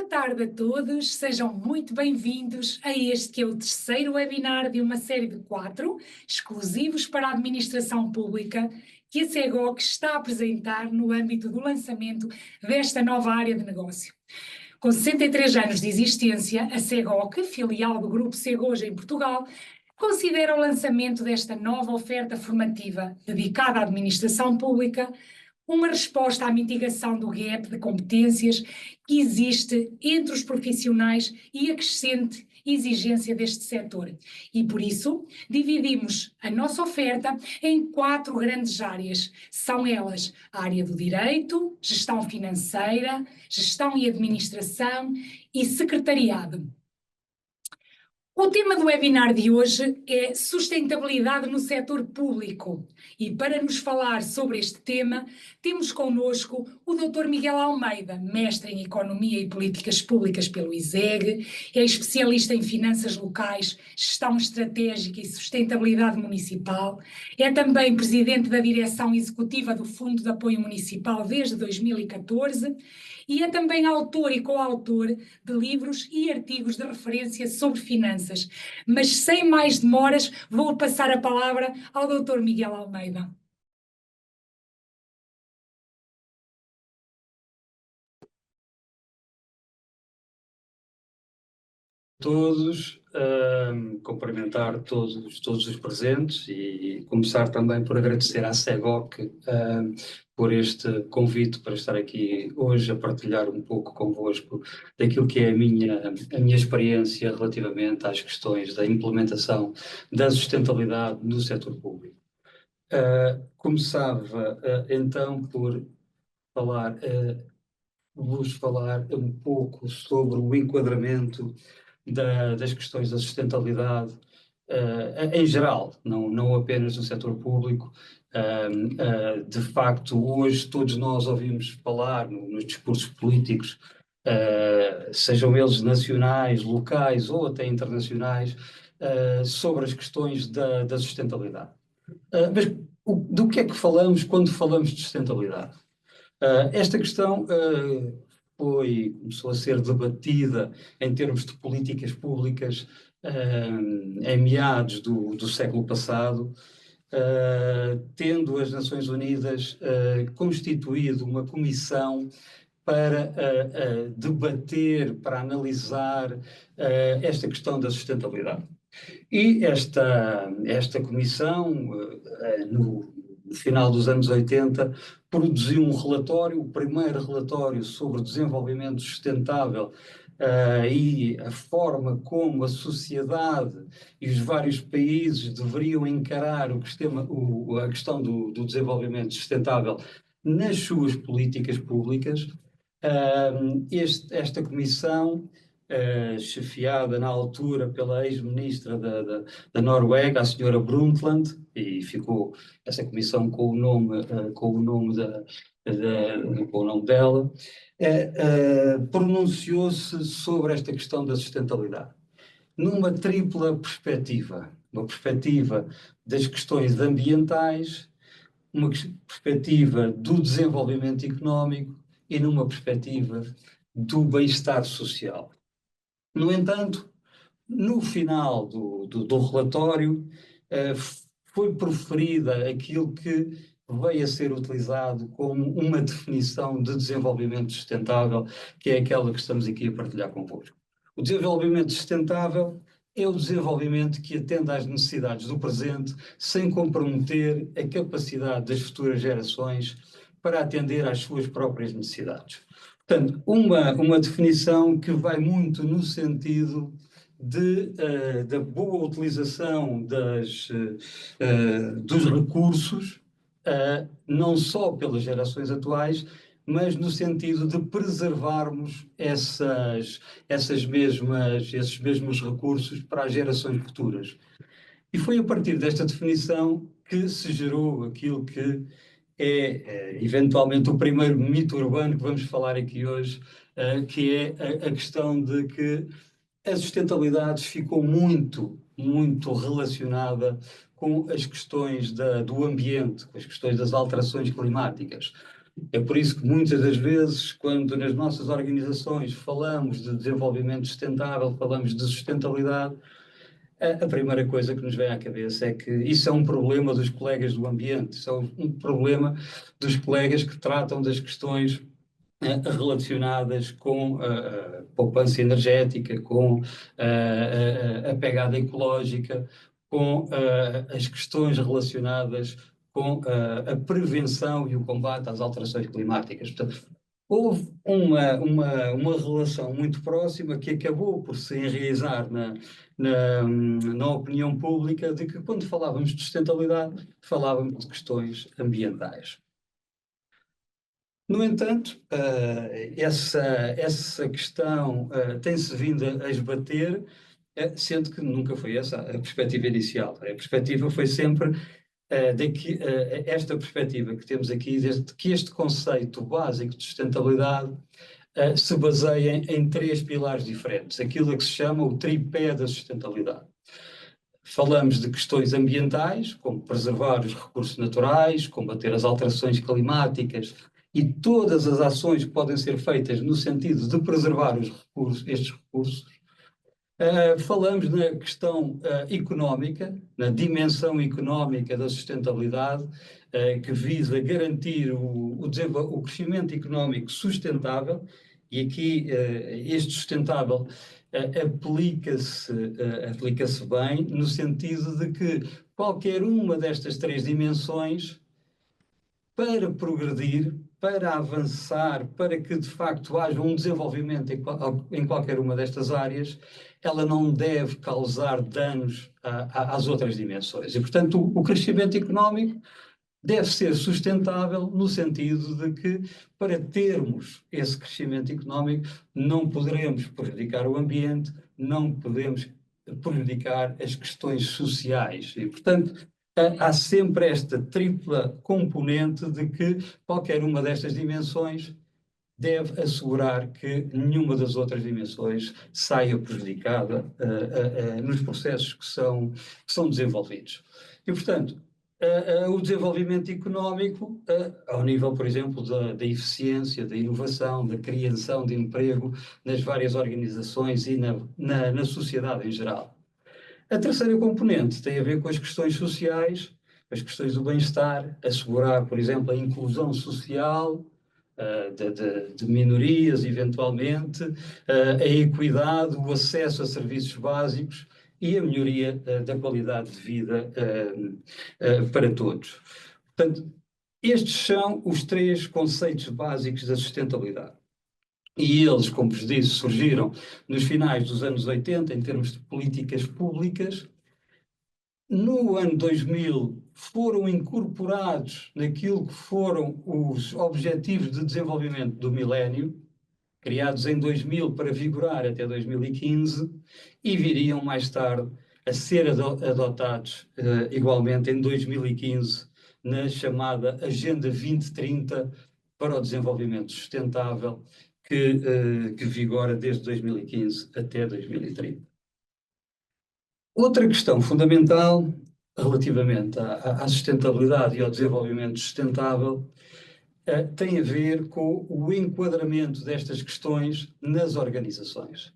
tarde a todos, sejam muito bem-vindos a este que é o terceiro webinar de uma série de 4, exclusivos para a administração pública, que a CEGOC está a apresentar no âmbito do lançamento desta nova área de negócio. Com 63 anos de existência, a CEGOC, filial do Grupo Cegoja em Portugal, considera o lançamento desta nova oferta formativa dedicada à administração pública uma resposta à mitigação do gap de competências que existe entre os profissionais e a crescente exigência deste setor. E por isso, dividimos a nossa oferta em 4 grandes áreas. São elas a área do direito, gestão financeira, gestão e administração e secretariado. O tema do webinar de hoje é sustentabilidade no setor público e para nos falar sobre este tema temos connosco o Dr. Miguel Almeida, mestre em Economia e Políticas Públicas pelo ISEG, é especialista em finanças locais, gestão estratégica e sustentabilidade municipal, é também presidente da direção executiva do Fundo de Apoio Municipal desde 2014 e é também autor e coautor de livros e artigos de referência sobre finanças. Mas sem mais demoras, vou passar a palavra ao Dr. Miguel Almeida. Todos, cumprimentar todos os presentes e começar também por agradecer à CEGOC por este convite para estar aqui hoje a partilhar um pouco convosco daquilo que é a minha experiência relativamente às questões da implementação da sustentabilidade no setor público. Começava então por vos falar um pouco sobre o enquadramento das questões da sustentabilidade em geral, não apenas no setor público. De facto, hoje todos nós ouvimos falar nos discursos políticos, sejam eles nacionais, locais ou até internacionais, sobre as questões da sustentabilidade. Mas do que é que falamos quando falamos de sustentabilidade? Esta questão começou a ser debatida em termos de políticas públicas em meados do século passado, tendo as Nações Unidas constituído uma comissão para debater, para analisar esta questão da sustentabilidade. E esta comissão, no final dos anos 80, produziu um relatório, o primeiro relatório sobre desenvolvimento sustentável e a forma como a sociedade e os vários países deveriam encarar a questão do desenvolvimento sustentável nas suas políticas públicas. Esta comissão, chefiada na altura pela ex-ministra da Noruega, a senhora Brundtland, e ficou essa comissão com o nome dela, pronunciou-se sobre esta questão da sustentabilidade numa tripla perspectiva: uma perspectiva das questões ambientais, uma perspectiva do desenvolvimento económico e numa perspectiva do bem-estar social. No entanto, no final do relatório, foi proferida aquilo que veio a ser utilizado como uma definição de desenvolvimento sustentável, que é aquela que estamos aqui a partilhar convosco. O desenvolvimento sustentável é o desenvolvimento que atende às necessidades do presente, sem comprometer a capacidade das futuras gerações para atender às suas próprias necessidades. Portanto, uma definição que vai muito no sentido da boa utilização dos recursos, não só pelas gerações atuais, mas no sentido de preservarmos esses mesmos recursos para as gerações futuras. E foi a partir desta definição que se gerou aquilo que é eventualmente o primeiro mito urbano que vamos falar aqui hoje, que é a questão de que a sustentabilidade ficou muito relacionada com as questões do ambiente, com as questões das alterações climáticas. É por isso que muitas das vezes, quando nas nossas organizações falamos de desenvolvimento sustentável, falamos de sustentabilidade, a primeira coisa que nos vem à cabeça é que isso é um problema dos colegas do ambiente, isso é um problema dos colegas que tratam das questões relacionadas com a poupança energética, com a pegada ecológica, com as questões relacionadas com a prevenção e o combate às alterações climáticas. Portanto, houve uma relação muito próxima que acabou por se enraizar na opinião pública de que, quando falávamos de sustentabilidade, falávamos de questões ambientais. No entanto, essa questão tem-se vindo a esbater, sendo que nunca foi essa a perspectiva inicial. A perspectiva foi sempre esta perspectiva que temos aqui, desde que este conceito básico de sustentabilidade se baseia em três pilares diferentes, aquilo que se chama o tripé da sustentabilidade. Falamos de questões ambientais, como preservar os recursos naturais, combater as alterações climáticas e todas as ações que podem ser feitas no sentido de preservar estes recursos. Falamos na questão económica, na dimensão económica da sustentabilidade, que visa garantir o crescimento económico sustentável, e aqui este sustentável aplica-se bem, no sentido de que qualquer uma destas três dimensões, para progredir, para avançar, para que de facto haja um desenvolvimento em qualquer uma destas áreas, ela não deve causar danos às outras dimensões. E, portanto, o crescimento económico deve ser sustentável no sentido de que, para termos esse crescimento económico, não poderemos prejudicar o ambiente, não podemos prejudicar as questões sociais. E, portanto, há sempre esta tripla componente de que qualquer uma destas dimensões deve assegurar que nenhuma das outras dimensões saia prejudicada nos processos que são desenvolvidos. E, portanto, o desenvolvimento económico, ao nível, por exemplo, da eficiência, da inovação, da criação de emprego nas várias organizações e na sociedade em geral. A terceira componente tem a ver com as questões sociais, as questões do bem-estar, assegurar, por exemplo, a inclusão social de minorias, eventualmente, a equidade, o acesso a serviços básicos e a melhoria da qualidade de vida para todos. Portanto, estes são os três conceitos básicos da sustentabilidade. E eles, como vos disse, surgiram nos finais dos anos 80, em termos de políticas públicas. No ano 2000, foram incorporados naquilo que foram os Objetivos de Desenvolvimento do Milénio, criados em 2000 para vigorar até 2015, e viriam mais tarde a ser adotados igualmente em 2015, na chamada Agenda 2030 para o Desenvolvimento Sustentável, que vigora desde 2015 até 2030. Outra questão fundamental relativamente à sustentabilidade e ao desenvolvimento sustentável tem a ver com o enquadramento destas questões nas organizações.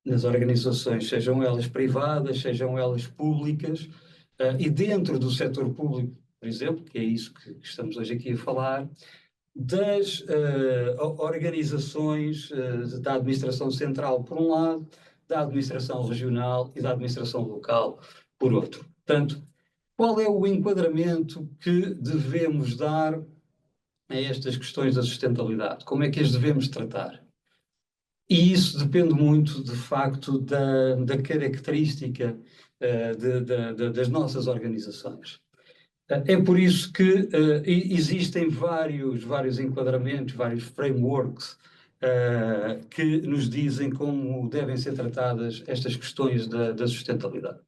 Nas organizações, sejam elas privadas, sejam elas públicas, e dentro do setor público, por exemplo, que é isso que estamos hoje aqui a falar, das organizações da administração central, por um lado, da administração regional e da administração local, por outro. Portanto, qual é o enquadramento que devemos dar a estas questões da sustentabilidade? Como é que as devemos tratar? E isso depende muito, de facto, da característica das nossas organizações. É por isso que existem vários enquadramentos, vários frameworks que nos dizem como devem ser tratadas estas questões da sustentabilidade.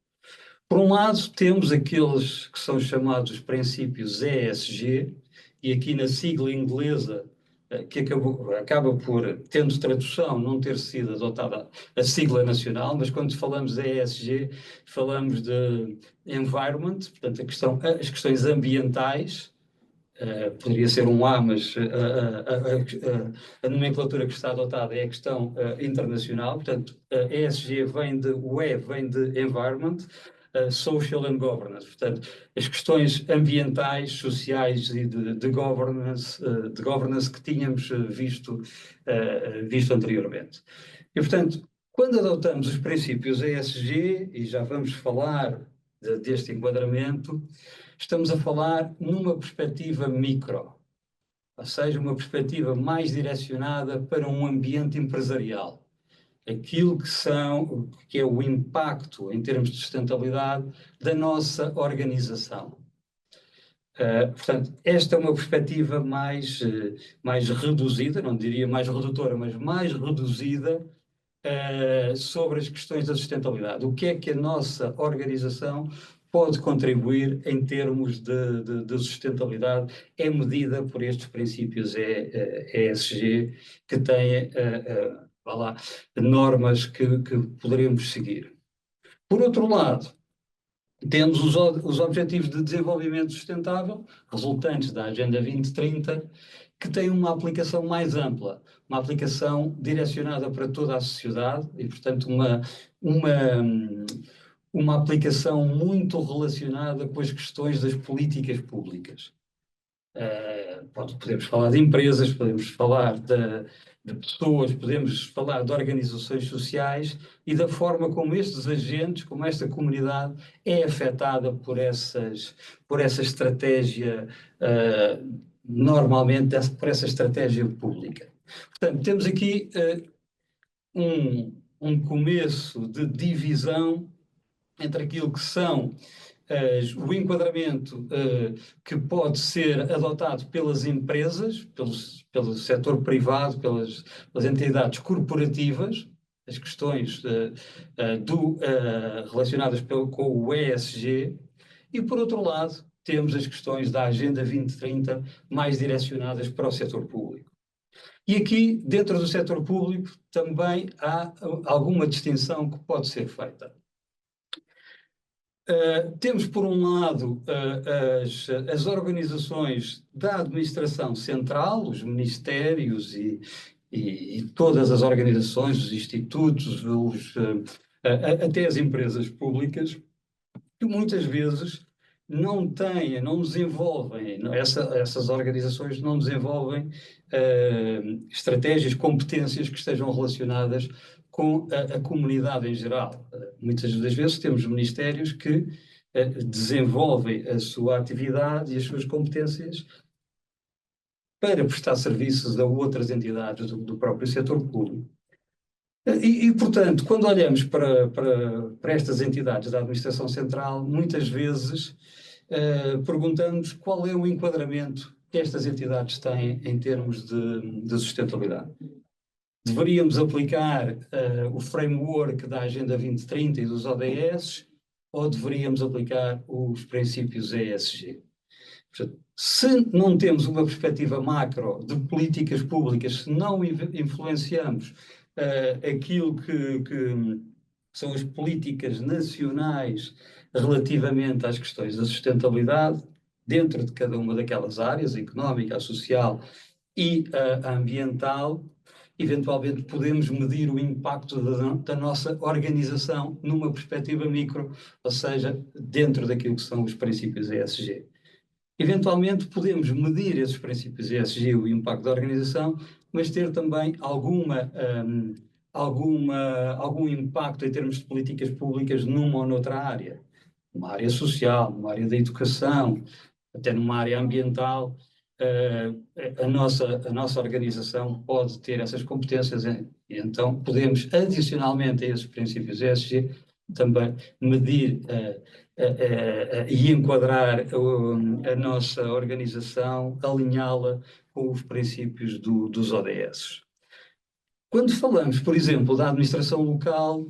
Por um lado, temos aqueles que são chamados princípios ESG, e aqui na sigla inglesa, que acaba por, tendo tradução, não ter sido adotada a sigla nacional, mas quando falamos de ESG, falamos de environment, portanto, as questões ambientais, poderia ser um A, mas a nomenclatura que está adotada é a questão internacional. Portanto, a ESG o E vem de Environment, Social and Governance. Portanto, as questões ambientais, sociais e de governance que tínhamos visto anteriormente. E, portanto, quando adotamos os princípios ESG, e já vamos falar deste enquadramento, estamos a falar numa perspectiva micro, ou seja, uma perspectiva mais direcionada para um ambiente empresarial. Aquilo que é o impacto em termos de sustentabilidade da nossa organização. Portanto, esta é uma perspectiva mais reduzida, não diria mais redutora, mas mais reduzida sobre as questões da sustentabilidade. O que é que a nossa organização pode contribuir em termos de sustentabilidade é medida por estes princípios ESG que têm normas que poderemos seguir. Por outro lado, temos os Objetivos de Desenvolvimento Sustentável, resultantes da Agenda 2030, que têm uma aplicação mais ampla, uma aplicação direcionada para toda a sociedade e, portanto, uma aplicação muito relacionada com as questões das políticas públicas. Podemos falar de empresas, podemos falar de pessoas, podemos falar de organizações sociais e da forma como estes agentes, como esta comunidade é afetada por essa estratégia, normalmente por essa estratégia pública. Portanto, temos aqui um começo de divisão entre aquilo que são o enquadramento que pode ser adotado pelas empresas, pelo setor privado, pelas entidades corporativas, as questões relacionadas com o ESG, e, por outro lado, temos as questões da Agenda 2030 mais direcionadas para o setor público. E aqui, dentro do setor público, também há alguma distinção que pode ser feita. Temos, por um lado, as organizações da administração central, os ministérios e todas as organizações, os institutos, até as empresas públicas, que muitas vezes não desenvolvem, essas organizações não desenvolvem estratégias, competências que estejam relacionadas com a comunidade em geral. Muitas das vezes temos ministérios que desenvolvem a sua atividade e as suas competências para prestar serviços a outras entidades do próprio setor público. Portanto, quando olhamos para estas entidades da administração central, muitas vezes perguntamos qual é o enquadramento que estas entidades têm em termos de sustentabilidade. Deveríamos aplicar o framework da Agenda 2030 e dos ODS, ou deveríamos aplicar os princípios ESG? Portanto, se não temos uma perspectiva macro de políticas públicas, se não influenciamos aquilo que são as políticas nacionais relativamente às questões da sustentabilidade, dentro de cada uma daquelas áreas, a económica, a social e a ambiental, eventualmente podemos medir o impacto da nossa organização numa perspectiva micro, ou seja, dentro daquilo que são os princípios ESG. Eventualmente podemos medir esses princípios ESG, o impacto da organização, mas ter também algum impacto em termos de políticas públicas numa ou noutra área. Numa área social, numa área da educação, até numa área ambiental. A nossa organização pode ter essas competências e então podemos, adicionalmente a esses princípios ESG, também medir e enquadrar a nossa organização, alinhá-la com os princípios dos ODS. Quando falamos, por exemplo, da administração local,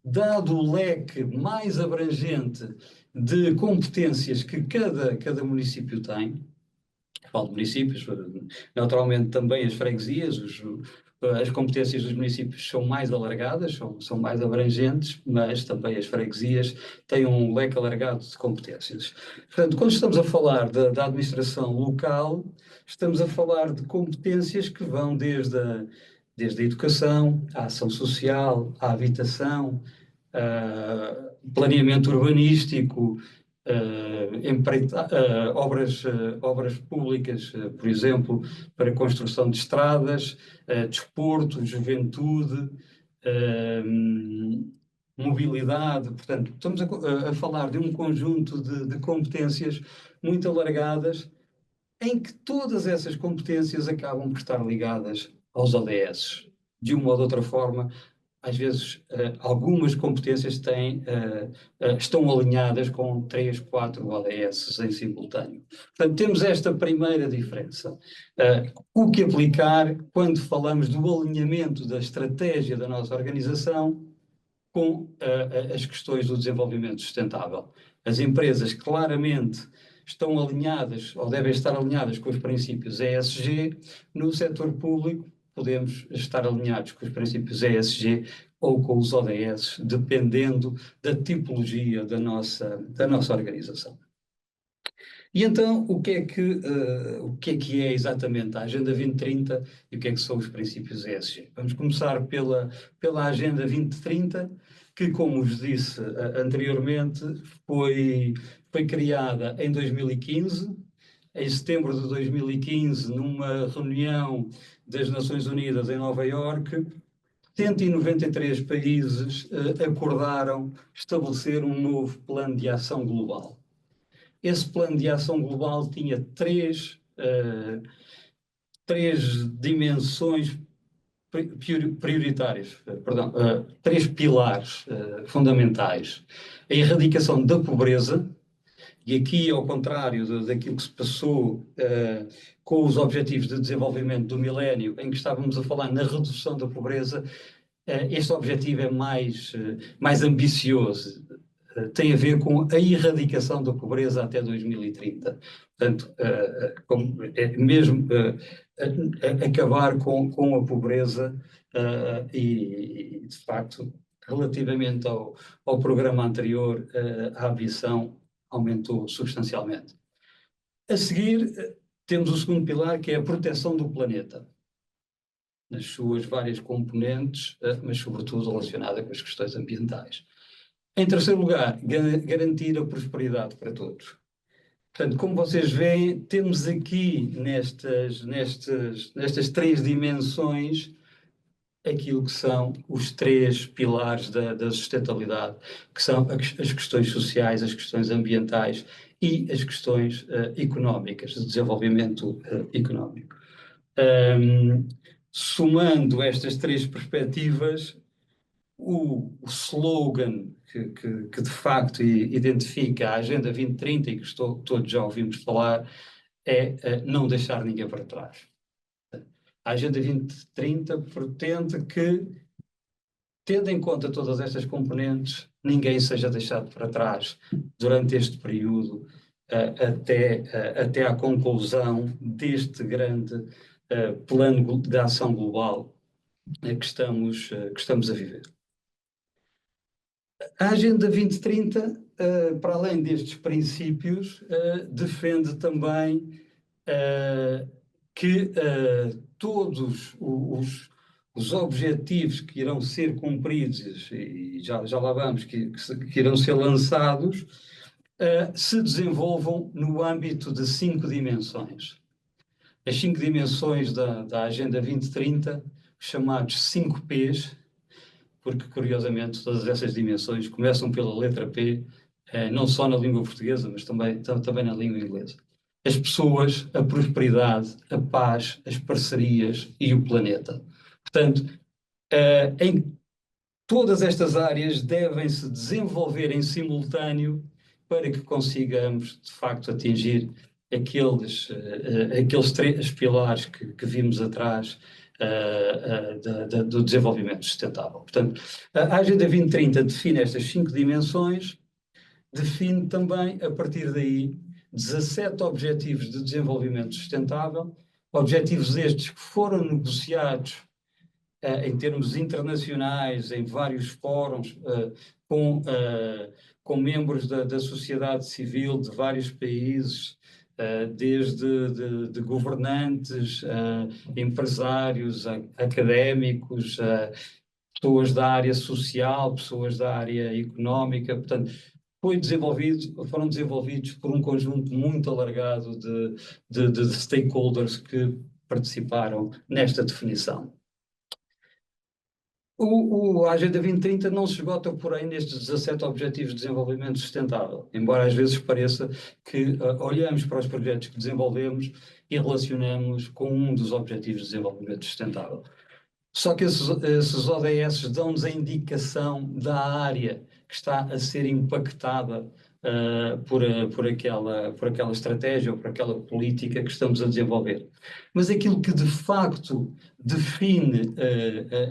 dado o leque mais abrangente de competências que cada município tem, falo de municípios, naturalmente também as freguesias, as competências dos municípios são mais alargadas, são mais abrangentes, mas também as freguesias têm um leque alargado de competências. Portanto, quando estamos a falar da administração local, estamos a falar de competências que vão desde a educação, à ação social, à habitação, planeamento urbanístico, obras públicas, por exemplo, para construção de estradas, desporto, juventude, mobilidade. Portanto, estamos a falar de um conjunto de competências muito alargadas, em que todas essas competências acabam por estar ligadas aos ODS. De uma ou de outra forma, às vezes, algumas competências estão alinhadas com 3, 4 ODS em simultâneo. Portanto, temos esta primeira diferença. O que aplicar quando falamos do alinhamento da estratégia da nossa organização com as questões do desenvolvimento sustentável. As empresas claramente estão alinhadas, ou devem estar alinhadas com os princípios ESG. No setor público, podemos estar alinhados com os princípios ESG ou com os ODS, dependendo da tipologia da nossa organização. E então, o que é exatamente a Agenda 2030 e o que são os princípios ESG? Vamos começar pela Agenda 2030, que, como vos disse anteriormente, foi criada em 2015. Em setembro de 2015, numa reunião das Nações Unidas em Nova Iorque, 193 países acordaram estabelecer um novo plano de ação global. Esse plano de ação global tinha três dimensões prioritárias, três pilares fundamentais. A erradicação da pobreza, e aqui, ao contrário daquilo que se passou com os Objetivos de Desenvolvimento do Milénio, em que estávamos a falar na redução da pobreza, este objetivo é mais ambicioso. Tem a ver com a erradicação da pobreza até 2030. Portanto, acabar com a pobreza e, de facto, relativamente ao programa anterior, a ambição aumentou substancialmente. A seguir, temos o segundo pilar, que é a proteção do planeta, nas suas várias componentes, mas sobretudo relacionada com as questões ambientais. Em terceiro lugar, garantir a prosperidade para todos. Portanto, como vocês veem, temos aqui nestas três dimensões aquilo que são os três pilares da sustentabilidade, que são as questões sociais, as questões ambientais e as questões económicas, de desenvolvimento económico. Somando estas três perspectivas, o slogan que de facto identifica a Agenda 2030 e que todos já ouvimos falar é não deixar ninguém para trás. A Agenda 2030 pretende que, tendo em conta todas estas componentes, ninguém seja deixado para trás durante este período até à conclusão deste grande plano de ação global que estamos a viver. A Agenda 2030, para além destes princípios, defende também que todos os objetivos que irão ser cumpridos, e já lá vamos, que irão ser lançados, se desenvolvam no âmbito de 5 dimensões. As 5 dimensões da Agenda 2030, chamados 5 Ps, porque, curiosamente, todas essas dimensões começam pela letra P, não só na língua portuguesa, mas também na língua inglesa. As pessoas, a prosperidade, a paz, as parcerias e o planeta. Portanto, em todas estas áreas devem-se desenvolver em simultâneo para que consigamos, de facto, atingir aqueles 3 pilares que vimos atrás do desenvolvimento sustentável. Portanto, a Agenda 2030 define estas 5 dimensões, define também, a partir daí, 17 Objetivos de Desenvolvimento Sustentável, objetivos estes que foram negociados em termos internacionais, em vários fóruns, com membros da sociedade civil de vários países, desde de governantes, empresários, académicos, pessoas da área social, pessoas da área económica. Portanto, foram desenvolvidos por um conjunto muito alargado de stakeholders que participaram nesta definição. A Agenda 2030 não se esgota, porém, nestes 17 Objetivos de Desenvolvimento Sustentável, embora às vezes pareça que olhamos para os projetos que desenvolvemos e relacionamos com um dos Objetivos de Desenvolvimento Sustentável. Só que esses ODS dão-nos a indicação da área que está a ser impactada por aquela estratégia ou por aquela política que estamos a desenvolver. Mas aquilo que de facto define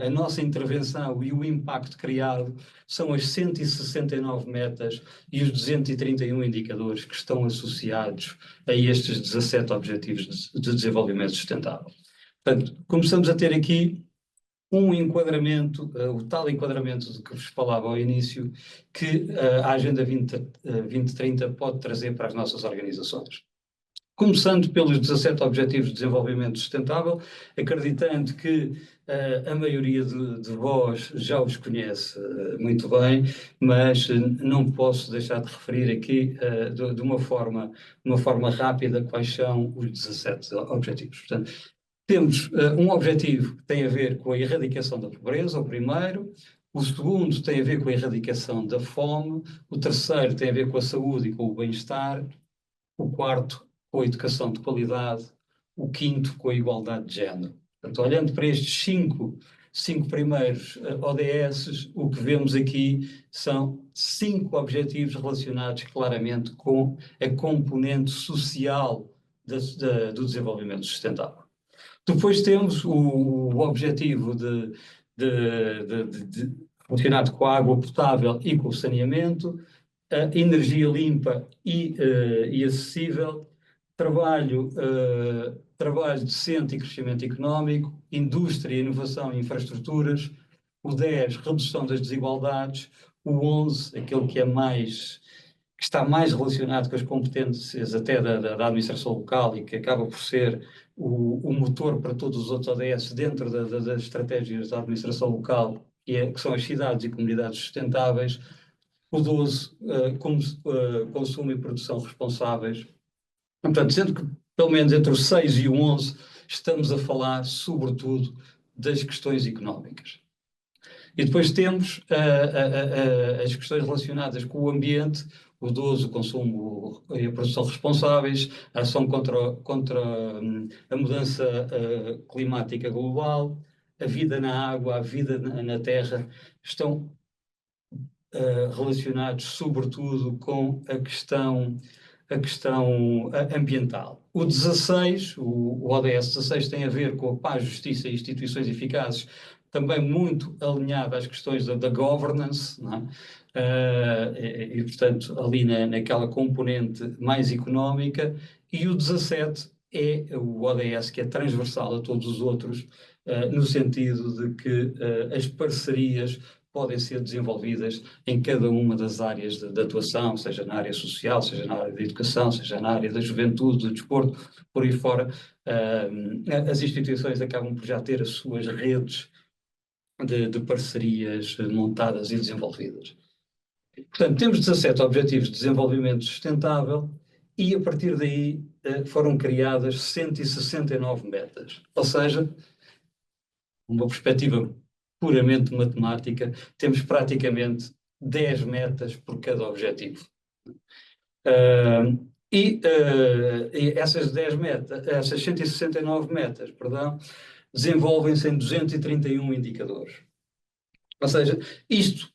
a nossa intervenção e o impacto criado são as 169 metas e os 231 indicadores que estão associados a estes 17 Objetivos de Desenvolvimento Sustentável. Portanto, começamos a ter aqui um enquadramento, o tal enquadramento de que vos falava ao início, que a Agenda 2030 pode trazer para as nossas organizações. Começando pelos 17 Objetivos de Desenvolvimento Sustentável, acreditando que a maioria de vós já os conhece muito bem, mas não posso deixar de referir aqui de uma forma rápida quais são os 17 Objetivos. Portanto, temos um objetivo que tem a ver com a erradicação da pobreza, o primeiro. O segundo tem a ver com a erradicação da fome. O terceiro tem a ver com a saúde e com o bem-estar. O quarto, com a educação de qualidade. O quinto, com a igualdade de género. Portanto, olhando para estes cinco primeiros ODS, o que vemos aqui são 5 objetivos relacionados claramente com a componente social do desenvolvimento sustentável. Depois temos o objetivo relacionado com a água potável e com o saneamento, a energia limpa e acessível, trabalho decente e crescimento económico, indústria, inovação e infraestruturas, o 10, redução das desigualdades, o 11, aquele que está mais relacionado com as competências até da administração local e que acaba por ser o motor para todos os outros ODS dentro das estratégias da administração local, que são as cidades e comunidades sustentáveis. O 12, consumo e produção responsáveis. Portanto, sendo que pelo menos entre o 6 e o 11 estamos a falar sobretudo das questões económicas. E depois temos as questões relacionadas com o ambiente, o 12, o consumo e a produção responsáveis, a ação contra a mudança climática global, a vida na água, a vida na terra, estão relacionados sobretudo com a questão ambiental. O 16, o ODS 16, tem a ver com a paz, justiça e instituições eficazes, também muito alinhado às questões da governance, não é? E, portanto, ali naquela componente mais económica. E o 17 é o ODS que é transversal a todos os outros, no sentido de que as parcerias podem ser desenvolvidas em cada uma das áreas de atuação, seja na área social, seja na área da educação, seja na área da juventude, do desporto, por aí fora. As instituições acabam por já ter as suas redes de parcerias montadas e desenvolvidas. Portanto, temos 17 Objetivos de Desenvolvimento Sustentável e, a partir daí, foram criadas 169 metas. Ou seja, uma perspectiva puramente matemática, temos praticamente 10 metas por cada objetivo. E essas 169 metas, desenvolvem-se em 231 indicadores. Ou seja, isto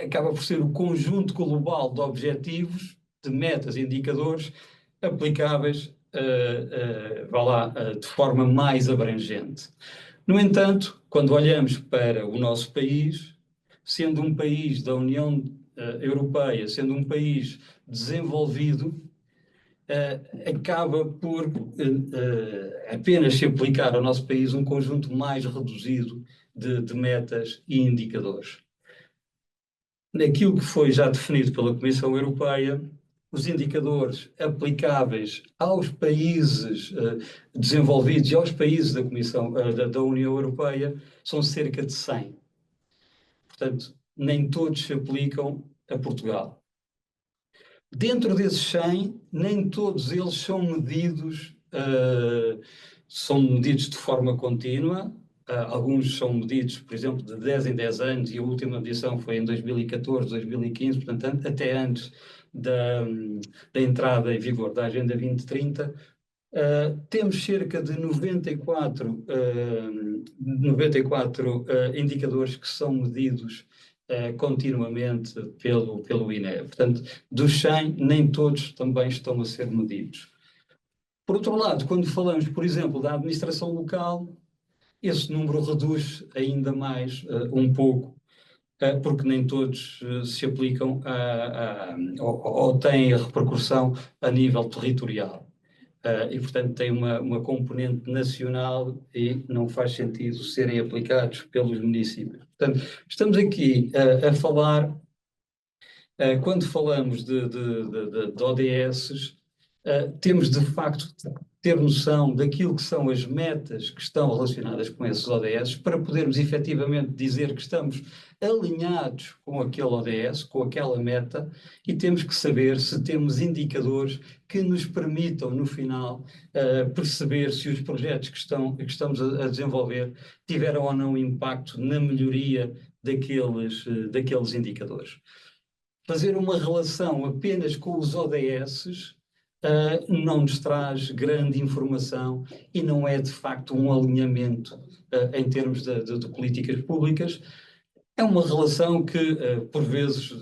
acaba por ser o conjunto global de objetivos, de metas e indicadores aplicáveis de forma mais abrangente. No entanto, quando olhamos para o nosso país, sendo um país da União Europeia, sendo um país desenvolvido, acaba por apenas se aplicar ao nosso país um conjunto mais reduzido de metas e indicadores. Naquilo que foi já definido pela Comissão Europeia, os indicadores aplicáveis aos países desenvolvidos e aos países da Comissão da União Europeia são cerca de 100. Portanto, nem todos se aplicam a Portugal. Dentro desses 100, nem todos eles são medidos de forma contínua. Alguns são medidos, por exemplo, de 10 em 10 anos, e a última medição foi em 2014, 2015, portanto, até antes da entrada em vigor da Agenda 2030. Temos cerca de 94 indicadores que são medidos continuamente pelo INE. Portanto, dos 100, nem todos também estão a ser medidos. Por outro lado, quando falamos, por exemplo, da administração local, esse número reduz ainda mais um pouco, porque nem todos se aplicam ou têm a repercussão a nível territorial. E, portanto, tem uma componente nacional e não faz sentido serem aplicados pelos municípios. Portanto, estamos aqui a falar, quando falamos de ODS, temos de facto ter noção daquilo que são as metas que estão relacionadas com esses ODS, para podermos efetivamente dizer que estamos alinhados com aquele ODS, com aquela meta, e temos que saber se temos indicadores que nos permitam, no final, perceber se os projetos que estamos a desenvolver tiveram ou não impacto na melhoria daqueles indicadores. Fazer uma relação apenas com os ODS não nos traz grande informação e não é, de facto, um alinhamento em termos de políticas públicas. É uma relação que, por vezes,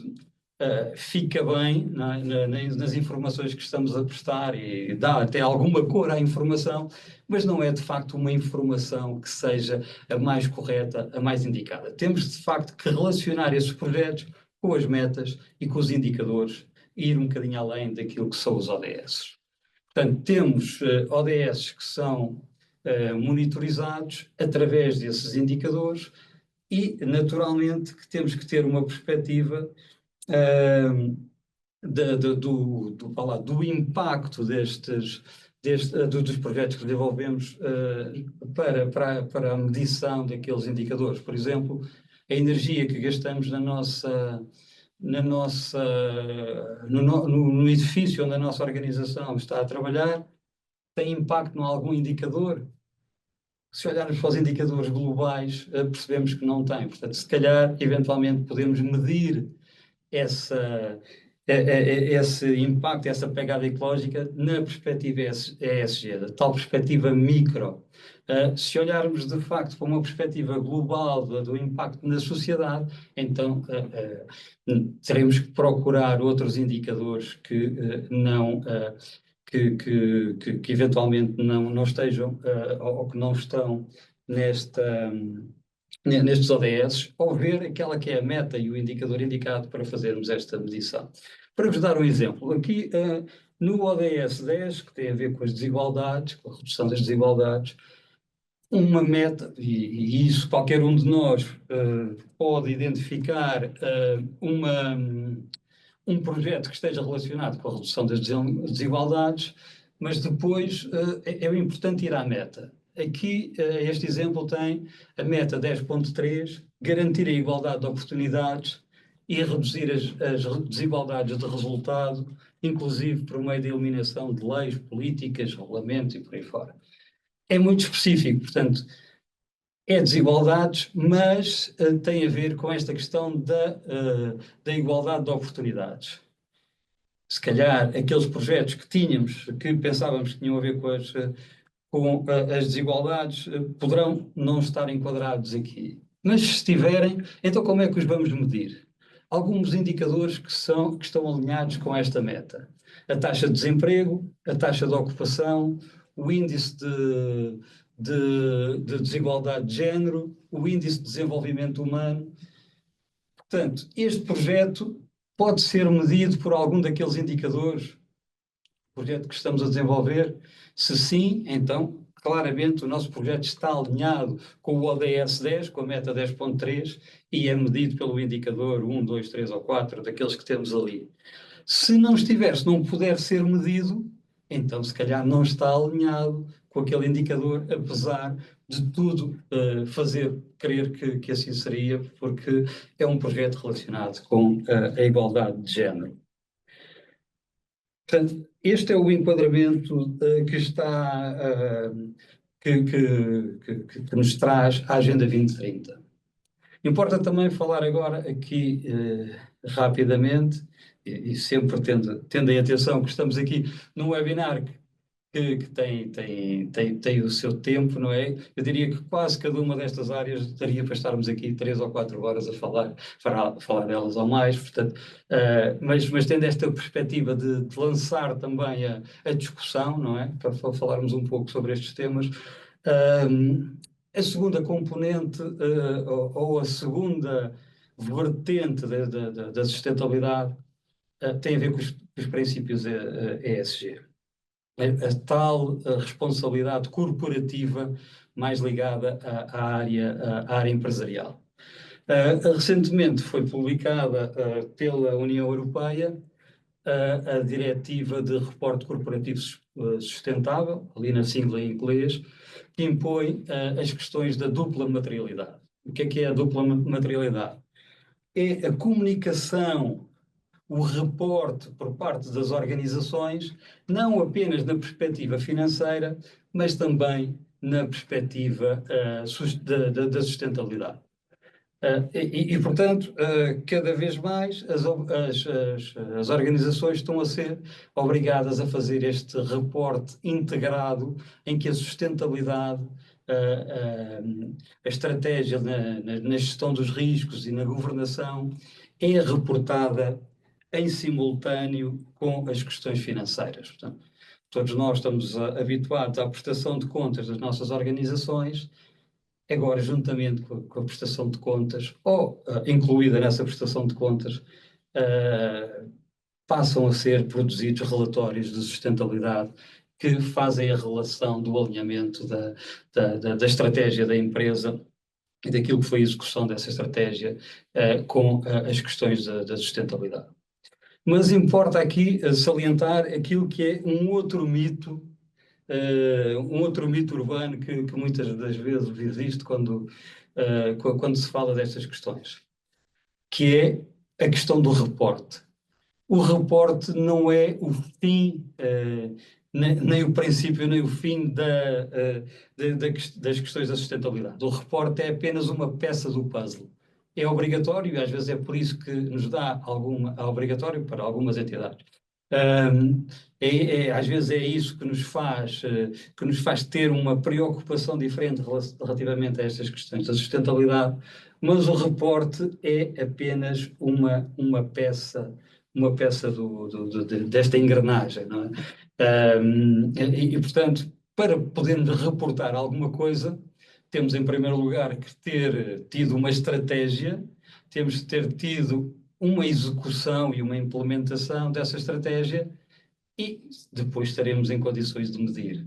fica bem nas informações que estamos a prestar e dá até alguma cor à informação, mas não é, de facto, uma informação que seja a mais correta, a mais indicada. Temos, de facto, que relacionar esses projetos com as metas e com os indicadores e ir um bocadinho além daquilo que são os ODS. Portanto, temos ODS que são monitorizados através desses indicadores e, naturalmente, que temos que ter uma perspectiva do impacto dos projetos que desenvolvemos para a medição daqueles indicadores. Por exemplo, a energia que gastamos no edifício onde a nossa organização está a trabalhar tem impacto em algum indicador? Se olharmos para os indicadores globais, percebemos que não tem. Portanto, se calhar, eventualmente, podemos medir esse impacto, essa pegada ecológica na perspectiva ESG, da tal perspectiva micro. Se olharmos, de facto, para uma perspectiva global do impacto na sociedade, então teremos que procurar outros indicadores que eventualmente não estejam ou que não estão nestes ODS, ou ver aquela que é a meta e o indicador indicado para fazermos esta medição. Para vos dar um exemplo, aqui no ODS 10, que tem a ver com as desigualdades, com a redução das desigualdades, uma meta, e isso qualquer um de nós pode identificar um projeto que esteja relacionado com a redução das desigualdades, mas depois é importante ir à meta. Aqui, este exemplo tem a meta 10.3, garantir a igualdade de oportunidades e reduzir as desigualdades de resultado, inclusive por meio da eliminação de leis, políticas, regulamentos e por aí fora. É muito específico, portanto, é desigualdades, mas tem a ver com esta questão da igualdade de oportunidades. Se calhar, aqueles projetos que tínhamos, que pensávamos que tinham a ver com as desigualdades, poderão não estar enquadrados aqui. Mas se estiverem, então como é que os vamos medir? Alguns indicadores que estão alinhados com esta meta. A taxa de desemprego, a taxa de ocupação, o índice de desigualdade de género, o índice de desenvolvimento humano. Portanto, este projeto pode ser medido por algum daqueles indicadores? projeto que estamos a desenvolver? Se sim, então, claramente, o nosso projeto está alinhado com o ODS 10, com a meta 10.3, e é medido pelo indicador 1, 2, 3 ou 4, daqueles que temos ali. Se não estiver, se não puder ser medido, então se calhar não está alinhado com aquele indicador, apesar de tudo fazer crer que assim seria, porque é um projeto relacionado com a igualdade de género. Portanto, este é o enquadramento que está, que nos traz a Agenda 2030. Importa também falar agora aqui rapidamente, e sempre tendo em atenção que estamos aqui num webinar que tem o seu tempo, não é? Eu diria que quase cada uma destas áreas daria para estarmos aqui 3 ou 4 horas a falar delas ou mais, portanto, mas tendo esta perspectiva de lançar também a discussão, não é? Para falarmos um pouco sobre estes temas. A segunda componente, ou a segunda vertente da sustentabilidade, tem a ver com os princípios ESG. A tal responsabilidade corporativa mais ligada à área empresarial. Recentemente foi publicada pela União Europeia a Diretiva de Reporte Corporativo Sustentável, ali na sigla em inglês, que impõe as questões da dupla materialidade. O que é a dupla materialidade? É a comunicação, o reporte por parte das organizações, não apenas na perspectiva financeira, mas também na perspectiva da sustentabilidade. Portanto, cada vez mais as organizações estão a ser obrigadas a fazer este reporte integrado em que a sustentabilidade, a estratégia na gestão dos riscos e na governação é reportada em simultâneo com as questões financeiras. Portanto, todos nós estamos habituados à prestação de contas das nossas organizações. Agora, juntamente com a prestação de contas, ou incluída nessa prestação de contas, passam a ser produzidos relatórios de sustentabilidade que fazem a relação do alinhamento da estratégia da empresa e daquilo que foi a execução dessa estratégia com as questões da sustentabilidade. Mas importa aqui salientar aquilo que é um outro mito urbano que muitas das vezes existe quando se fala destas questões, que é a questão do reporte. O reporte não é o fim, nem o princípio, nem o fim das questões da sustentabilidade. O reporte é apenas uma peça do puzzle. É obrigatório, e às vezes é por isso que nos dá é obrigatório para algumas entidades. Às vezes é isso que nos faz ter uma preocupação diferente relativamente a estas questões da sustentabilidade, mas o reporte é apenas uma peça desta engrenagem, não é? Portanto, para podermos reportar alguma coisa, temos em primeiro lugar que ter tido uma estratégia, temos que ter tido uma execução e uma implementação dessa estratégia e depois estaremos em condições de medir.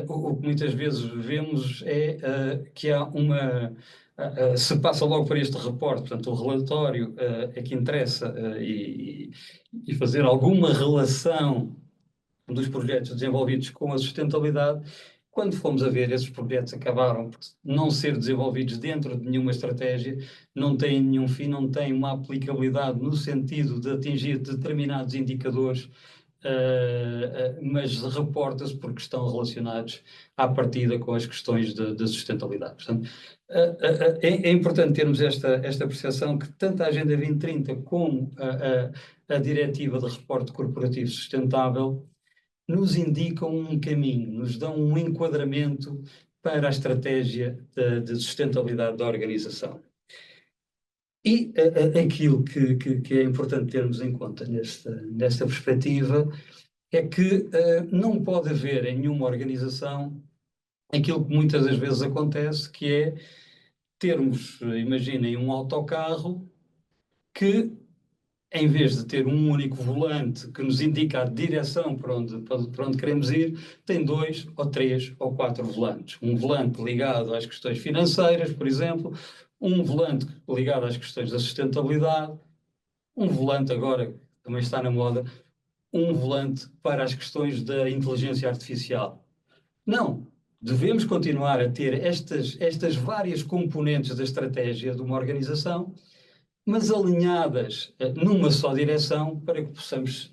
O que muitas vezes vemos é que há se passa logo para este reporte, portanto, o relatório é que interessa e fazer alguma relação dos projetos desenvolvidos com a sustentabilidade. Quando fomos a ver, esses projetos acabaram por não ser desenvolvidos dentro de nenhuma estratégia, não têm nenhum fim, não têm uma aplicabilidade no sentido de atingir determinados indicadores, mas reporta-se porque estão relacionados à partida com as questões da sustentabilidade. Portanto, é importante termos esta percepção que tanto a Agenda 2030 como a Diretiva de Reporte Corporativo Sustentável nos indicam um caminho, nos dão um enquadramento para a estratégia de sustentabilidade da organização. E aquilo que é importante termos em conta nesta perspectiva é que não pode haver em nenhuma organização aquilo que muitas das vezes acontece, que é termos, imaginem, um autocarro que em vez de ter um único volante que nos indica a direção para onde queremos ir, tem 2 ou 3 ou 4 volantes. Um volante ligado às questões financeiras, por exemplo, um volante ligado às questões da sustentabilidade, um volante agora, que também está na moda, um volante para as questões da inteligência artificial. Não, devemos continuar a ter estas várias componentes da estratégia de uma organização, mas alinhadas numa só direção para que possamos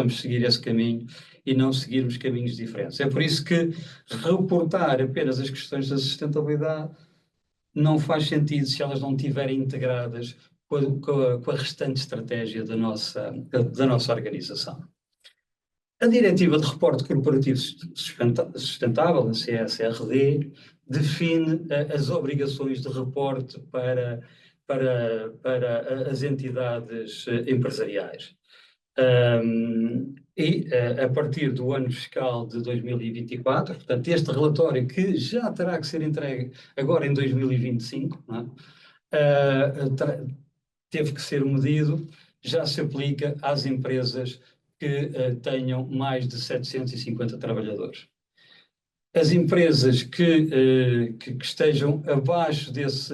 seguir esse caminho e não seguirmos caminhos diferentes. É por isso que reportar apenas as questões da sustentabilidade não faz sentido se elas não estiverem integradas com a restante estratégia da nossa organização. A Diretiva de Reporte Corporativo Sustentável, a CSRD, define as obrigações de reporte para as entidades empresariais. A partir do ano fiscal de 2024, portanto, este relatório que já terá que ser entregue agora em 2025, não é? Teve que ser medido, já se aplica às empresas que tenham mais de 750 trabalhadores. As empresas que estejam abaixo desse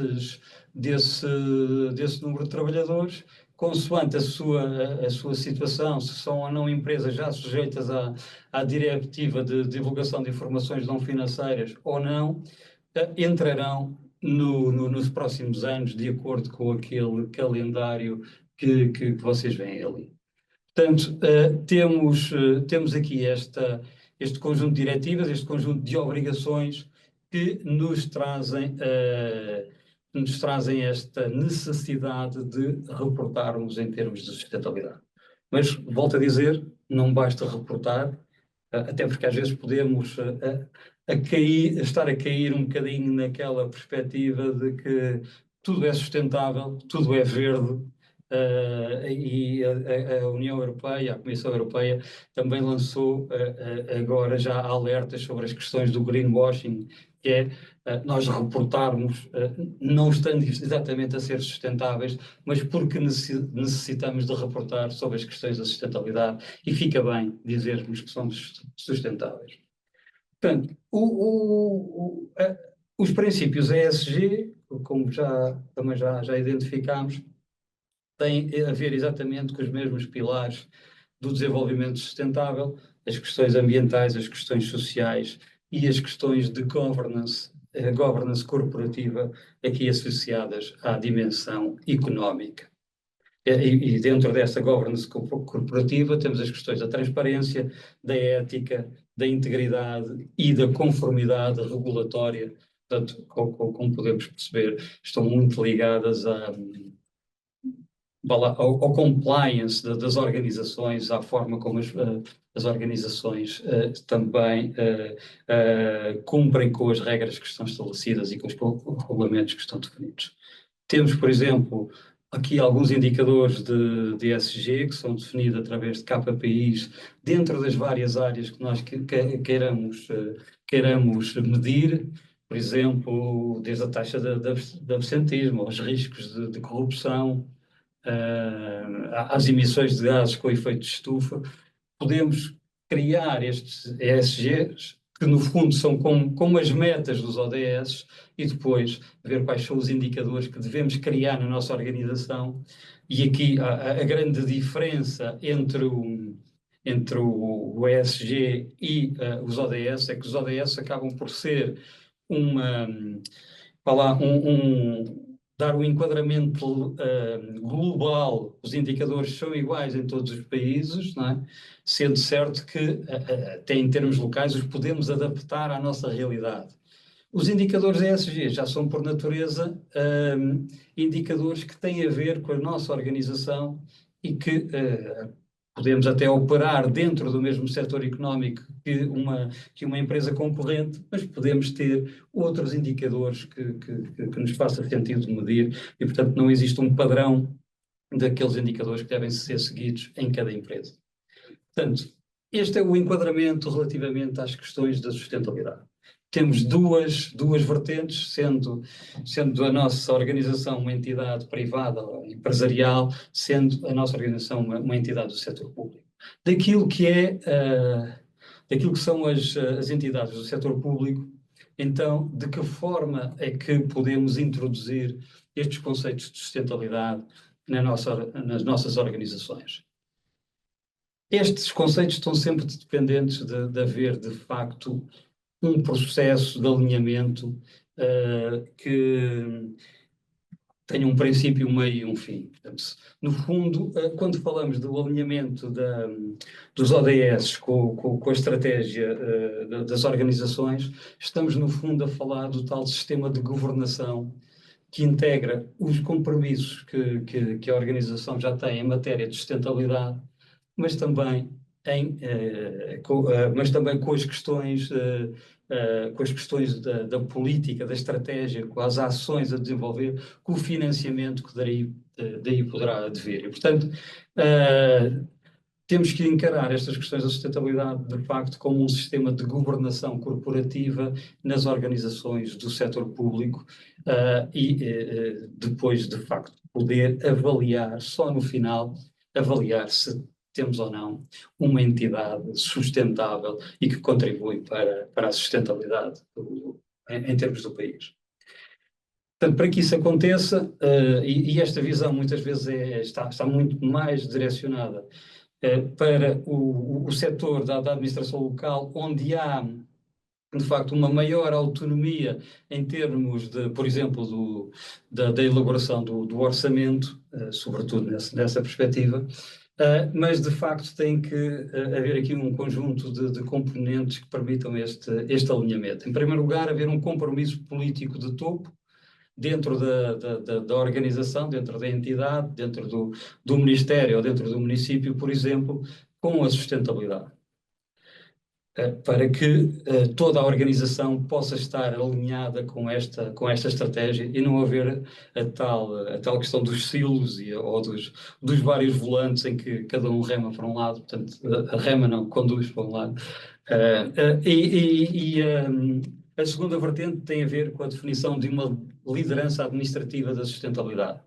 número de trabalhadores, consoante a sua situação, se são ou não empresas já sujeitas à Diretiva de Divulgação de Informações Não Financeiras ou não, entrarão nos próximos anos, de acordo com aquele calendário que vocês veem ali. Portanto, temos aqui este conjunto de diretivas, este conjunto de obrigações que nos trazem esta necessidade de reportarmos em termos de sustentabilidade. Mas, volto a dizer, não basta reportar, até porque às vezes podemos estar a cair um bocadinho naquela perspectiva de que tudo é sustentável, tudo é verde, e a União Europeia, a Comissão Europeia, também lançou agora já alertas sobre as questões do greenwashing, que é nós reportarmos, não estando exatamente a ser sustentáveis, mas porque necessitamos de reportar sobre as questões da sustentabilidade, e fica bem dizermos que somos sustentáveis. Portanto, os princípios ESG, como também já identificámos, tem a ver exatamente com os mesmos pilares do desenvolvimento sustentável, as questões ambientais, as questões sociais e as questões de governance corporativa, aqui associadas à dimensão económica. E dentro dessa governance corporativa temos as questões da transparência, da ética, da integridade e da conformidade regulatória. Portanto, como podemos perceber, estão muito ligadas ao compliance das organizações, à forma como as organizações também cumprem com as regras que estão estabelecidas e com os regulamentos que estão definidos. Temos, por exemplo, aqui alguns indicadores de ESG que são definidos através de KPIs dentro das várias áreas que nós queiramos medir. Por exemplo, desde a taxa de absentismo, aos riscos de corrupção, às emissões de gases com efeito de estufa. Podemos criar estes ESGs, que no fundo são como as metas dos ODS, e depois ver quais são os indicadores que devemos criar na nossa organização. E aqui a grande diferença entre o ESG e os ODS é que os ODS acabam por ser dar um enquadramento global. Os indicadores são iguais em todos os países, não é? Sendo certo que, até em termos locais, os podemos adaptar à nossa realidade. Os indicadores ESG já são, por natureza, indicadores que têm a ver com a nossa organização e que podemos até operar dentro do mesmo setor económico que uma empresa concorrente, mas podemos ter outros indicadores que nos faça sentido de medir, e, portanto, não existe um padrão daqueles indicadores que devem ser seguidos em cada empresa. Portanto, este é o enquadramento relativamente às questões da sustentabilidade. temos duas vertentes, sendo a nossa organização uma entidade privada ou empresarial, sendo a nossa organização uma entidade do setor público. Daquilo que são as entidades do setor público, então, de que forma é que podemos introduzir estes conceitos de sustentabilidade nas nossas organizações? Estes conceitos estão sempre dependentes de haver, de facto, um processo de alinhamento que tenha um princípio, um meio e um fim. Portanto, no fundo, quando falamos do alinhamento dos ODS com a estratégia das organizações, estamos, no fundo, a falar do tal sistema de governação que integra os compromissos que a organização já tem em matéria de sustentabilidade, mas também com as questões, da política, da estratégia, com as ações a desenvolver, com o financiamento que daí poderá advir. E, portanto, temos que encarar estas questões da sustentabilidade, de facto, como um sistema de governação corporativa nas organizações do setor público e depois, de facto, poder avaliar, só no final, avaliar se temos ou não uma entidade sustentável e que contribui para a sustentabilidade em termos do país. Portanto, para que isso aconteça, e esta visão muitas vezes está muito mais direcionada para o setor da administração local, onde há, de facto, uma maior autonomia em termos de, por exemplo, da elaboração do orçamento, sobretudo nessa perspectiva, mas, de facto, tem que haver aqui um conjunto de componentes que permitam este alinhamento. Em primeiro lugar, haver um compromisso político de topo, dentro da organização, dentro da entidade, dentro do Ministério ou dentro do município, por exemplo, com a sustentabilidade. Para que toda a organização possa estar alinhada com esta estratégia e não haver a tal questão dos silos ou dos vários volantes em que cada um rema para um lado, portanto, a rema não conduz para um lado. A segunda vertente tem a ver com a definição de uma liderança administrativa da sustentabilidade.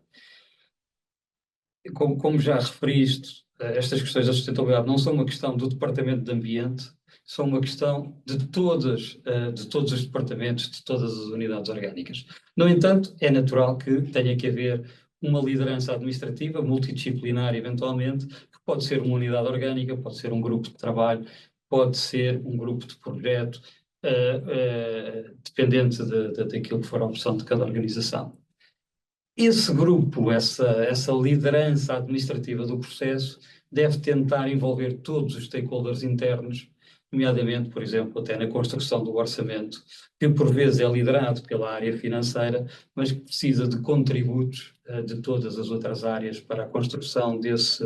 Como já referiste, estas questões da sustentabilidade não são uma questão do Departamento de Ambiente, são uma questão de todos os departamentos, de todas as unidades orgânicas. No entanto, é natural que tenha que haver uma liderança administrativa, multidisciplinar, eventualmente, que pode ser uma unidade orgânica, pode ser um grupo de trabalho, pode ser um grupo de projeto, dependente daquilo que for a opção de cada organização. Esse grupo, essa liderança administrativa do processo, deve tentar envolver todos os stakeholders internos, nomeadamente, por exemplo, até na construção do orçamento, que por vezes é liderado pela área financeira, mas que precisa de contributos de todas as outras áreas para a construção desse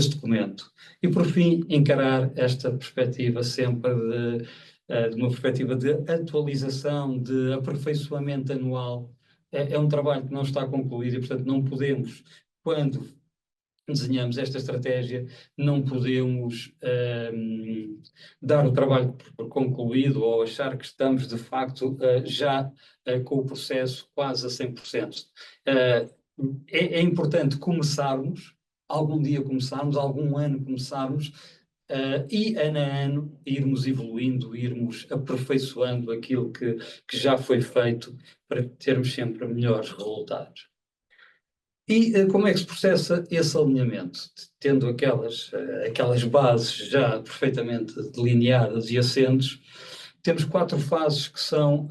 documento. E, por fim, encarar esta perspectiva sempre de uma perspectiva de atualização, de aperfeiçoamento anual. É um trabalho que não está concluído e, portanto, não podemos, quando desenhamos esta estratégia, não podemos dar o trabalho por concluído ou achar que estamos, de facto, já com o processo quase a 100%. É importante começarmos, algum dia começarmos, algum ano começarmos, e ano a ano irmos evoluindo, irmos aperfeiçoando aquilo que já foi feito para termos sempre melhores resultados. E como é que se processa esse alinhamento? Tendo aquelas bases já perfeitamente delineadas e assentes, temos 4 fases que são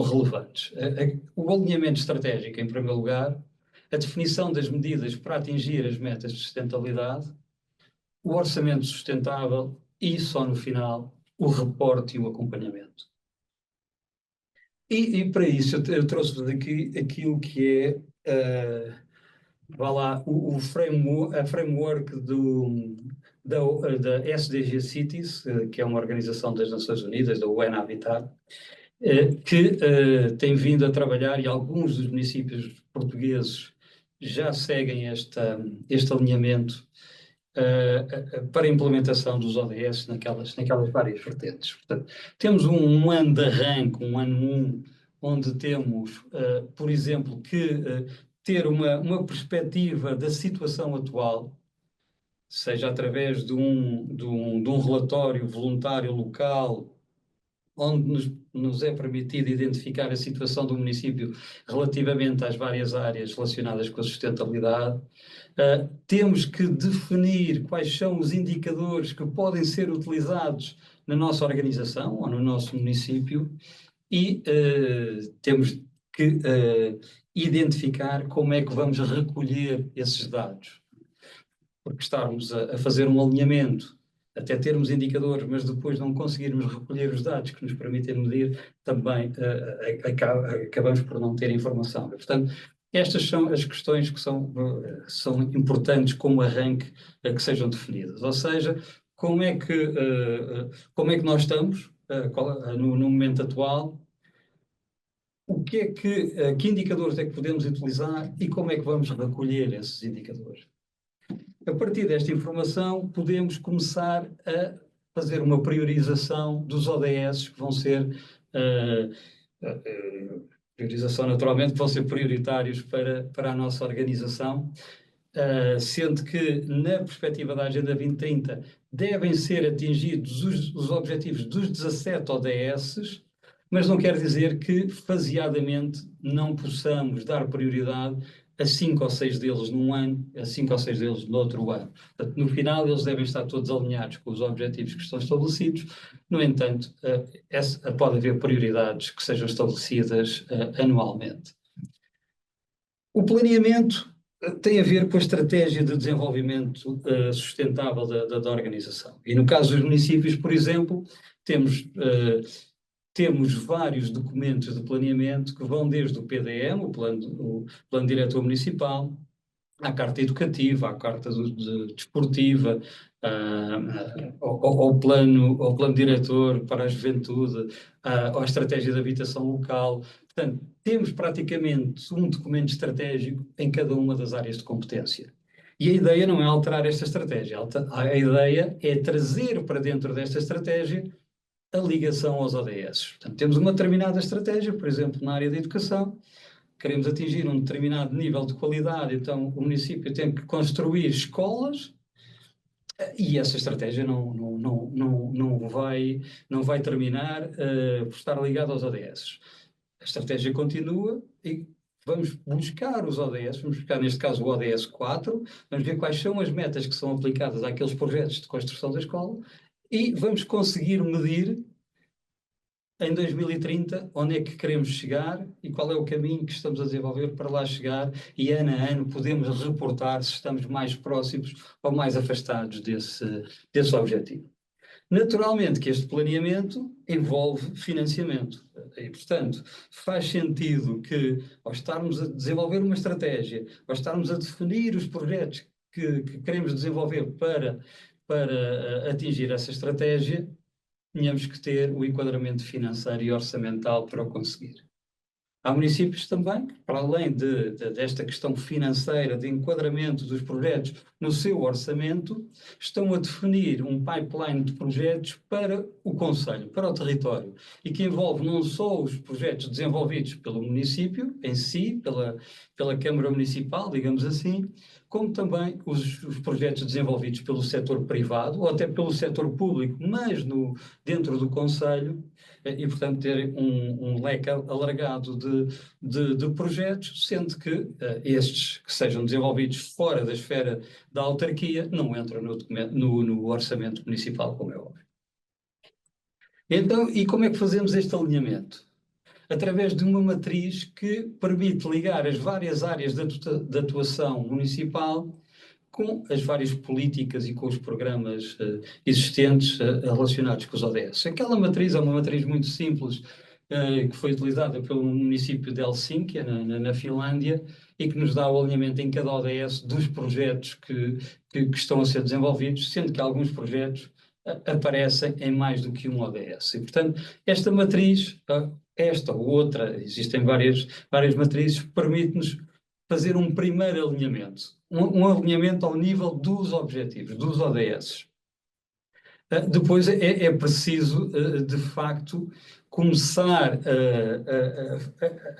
relevantes. O alinhamento estratégico, em primeiro lugar, a definição das medidas para atingir as metas de sustentabilidade, o orçamento sustentável e, só no final, o reporte e o acompanhamento. E para isso eu trouxe-vos aqui aquilo que é, a framework da SDG Cities, que é uma organização das Nações Unidas, da UN Habitat, que tem vindo a trabalhar, e alguns dos municípios portugueses já seguem este alinhamento, para a implementação dos ODS naquelas várias vertentes. Portanto, temos um ano de arranque, um ano 1, onde temos, por exemplo, que ter uma perspectiva da situação atual, seja através de um relatório voluntário local, onde nos é permitido identificar a situação do município relativamente às várias áreas relacionadas com a sustentabilidade. Temos que definir quais são os indicadores que podem ser utilizados na nossa organização ou no nosso município e temos que identificar como é que vamos recolher esses dados. Porque estarmos a fazer um alinhamento, até termos indicadores, mas depois não conseguirmos recolher os dados que nos permitem medir, também acabamos por não ter informação. Portanto, estas são as questões que são importantes como arranque que sejam definidas. Ou seja, como é que nós estamos no momento atual, que indicadores é que podemos utilizar e como é que vamos recolher esses indicadores. A partir desta informação, podemos começar a fazer uma priorização dos ODS que vão ser, priorização naturalmente, que vão ser prioritários para a nossa organização, sendo que, na perspectiva da Agenda 2030, devem ser atingidos os objetivos dos 17 ODS, mas não quer dizer que, faseadamente, não possamos dar prioridade a 5 ou 6 deles num ano, a 5 ou 6 deles no outro ano. Portanto, no final, eles devem estar todos alinhados com os objetivos que estão estabelecidos. No entanto, pode haver prioridades que sejam estabelecidas anualmente. O planeamento tem a ver com a estratégia de desenvolvimento sustentável da organização. E no caso dos municípios, por exemplo, temos vários documentos de planeamento que vão desde o PDM, o Plano Diretor Municipal, à Carta Educativa, à Carta Desportiva, ao plano Diretor para a Juventude, à Estratégia de Habitação Local. Portanto, temos praticamente um documento estratégico em cada uma das áreas de competência. E a ideia não é alterar esta estratégia, a ideia é trazer para dentro desta estratégia a ligação aos ODS. Portanto, temos uma determinada estratégia, por exemplo, na área da educação, queremos atingir um determinado nível de qualidade, então o município tem que construir escolas e essa estratégia não vai terminar por estar ligada aos ODS. A estratégia continua e vamos buscar os ODS, vamos buscar neste caso o ODS 4, vamos ver quais são as metas que são aplicadas àqueles projetos de construção da escola e vamos conseguir medir em 2030 onde é que queremos chegar e qual é o caminho que estamos a desenvolver para lá chegar e ano a ano podemos reportar se estamos mais próximos ou mais afastados desse objetivo. Naturalmente que este planeamento envolve financiamento e, portanto, faz sentido que, ao estarmos a desenvolver uma estratégia, ao estarmos a definir os projetos que queremos desenvolver para atingir essa estratégia, tínhamos que ter o enquadramento financeiro e orçamental para o conseguir. Há municípios também que, para além desta questão financeira, de enquadramento dos projetos no seu orçamento, estão a definir um pipeline de projetos para o concelho, para o território, e que envolve não só os projetos desenvolvidos pelo município em si, pela Câmara Municipal, digamos assim, como também os projetos desenvolvidos pelo setor privado ou até pelo setor público, mas dentro do concelho, e, portanto, ter um leque alargado de projetos, sendo que estes que sejam desenvolvidos fora da esfera da autarquia não entram no orçamento municipal, como é óbvio. Então, e como é que fazemos este alinhamento? Através de uma matriz que permite ligar as várias áreas de atuação municipal com as várias políticas e com os programas existentes relacionados com os ODS. Aquela matriz é uma matriz muito simples, que foi utilizada pelo município de Helsínquia, na Finlândia, e que nos dá o alinhamento em cada ODS dos projetos que estão a ser desenvolvidos, sendo que alguns projetos aparecem em mais do que um ODS. E, portanto, esta matriz, esta ou outra, existem várias matrizes, permite-nos fazer um primeiro alinhamento, um alinhamento ao nível dos objetivos, dos ODS. Depois é preciso, de facto, começar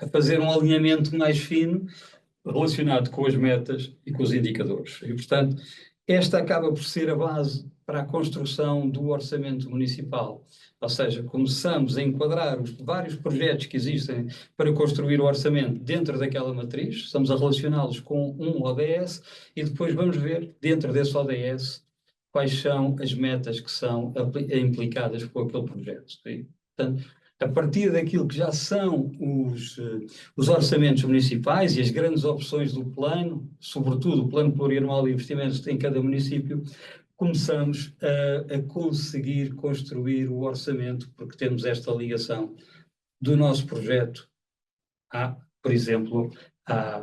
a fazer um alinhamento mais fino relacionado com as metas e com os indicadores. E, portanto, esta acaba por ser a base para a construção do orçamento municipal. Ou seja, começamos a enquadrar os vários projetos que existem para construir o orçamento dentro daquela matriz, estamos a relacioná-los com um ODS e depois vamos ver, dentro desse ODS, quais são as metas que são implicadas com aquele projeto. E, portanto, a partir daquilo que já são os orçamentos municipais e as grandes opções do plano, sobretudo o plano plurianual de investimentos em cada município, começamos a conseguir construir o orçamento, porque temos esta ligação do nosso projeto por exemplo, à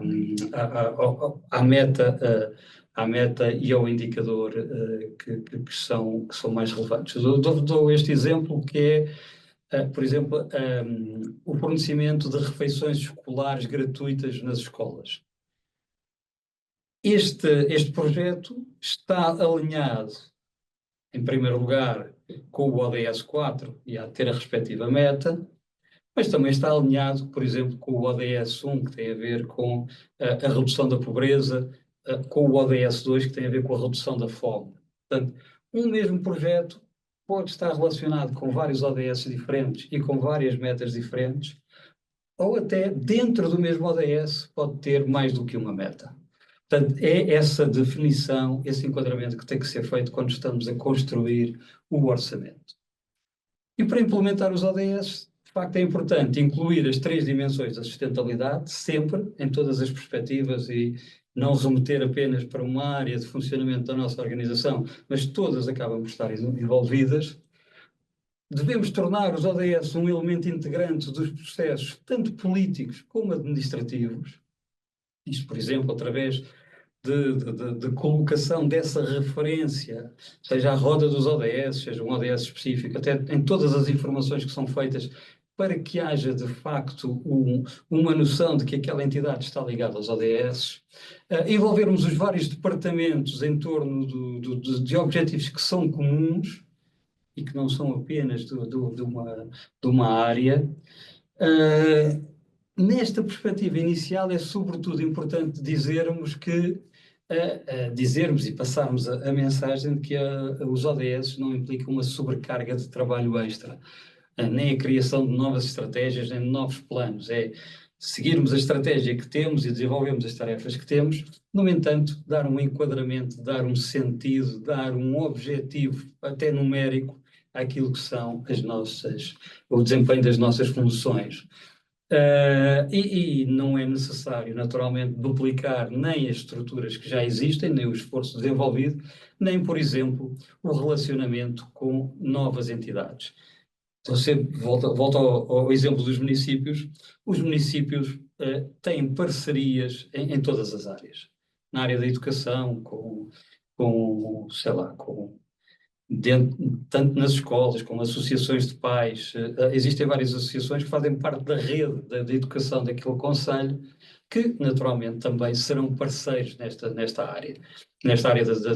meta e ao indicador que são mais relevantes. Dou este exemplo que é, por exemplo, o fornecimento de refeições escolares gratuitas nas escolas. Este projeto está alinhado, em primeiro lugar, com o ODS 4 e a ter a respectiva meta, mas também está alinhado, por exemplo, com o ODS 1, que tem a ver com a redução da pobreza, com o ODS 2, que tem a ver com a redução da fome. Portanto, um mesmo projeto pode estar relacionado com vários ODS diferentes e com várias metas diferentes, ou até dentro do mesmo ODS pode ter mais do que uma meta. Portanto, é essa definição, esse enquadramento que tem que ser feito quando estamos a construir o orçamento. E para implementar os ODS, de facto é importante incluir as 3 dimensões da sustentabilidade, sempre, em todas as perspectivas, e não remeter apenas para uma área de funcionamento da nossa organização, mas todas acabam por estar envolvidas. Devemos tornar os ODS um elemento integrante dos processos, tanto políticos como administrativos. Isto, por exemplo, através de colocação dessa referência, seja a roda dos ODS, seja um ODS específico, até em todas as informações que são feitas, para que haja, de facto, uma noção de que aquela entidade está ligada aos ODS, envolvermos os vários departamentos em torno de objetivos que são comuns e que não são apenas de uma área. Nesta perspectiva inicial é sobretudo importante dizermos e passarmos a mensagem de que os ODS não implicam uma sobrecarga de trabalho extra, nem a criação de novas estratégias, nem de novos planos. É seguirmos a estratégia que temos e desenvolvermos as tarefas que temos, no entanto, dar um enquadramento, dar um sentido, dar um objetivo, até numérico, àquilo que são o desempenho das nossas funções. E não é necessário, naturalmente, duplicar nem as estruturas que já existem, nem o esforço desenvolvido, nem, por exemplo, o relacionamento com novas entidades. Então, volto ao exemplo dos municípios. Os municípios têm parcerias em todas as áreas. Na área da educação, tanto nas escolas como associações de pais, existem várias associações que fazem parte da rede da educação daquele concelho, que naturalmente também serão parceiros nesta área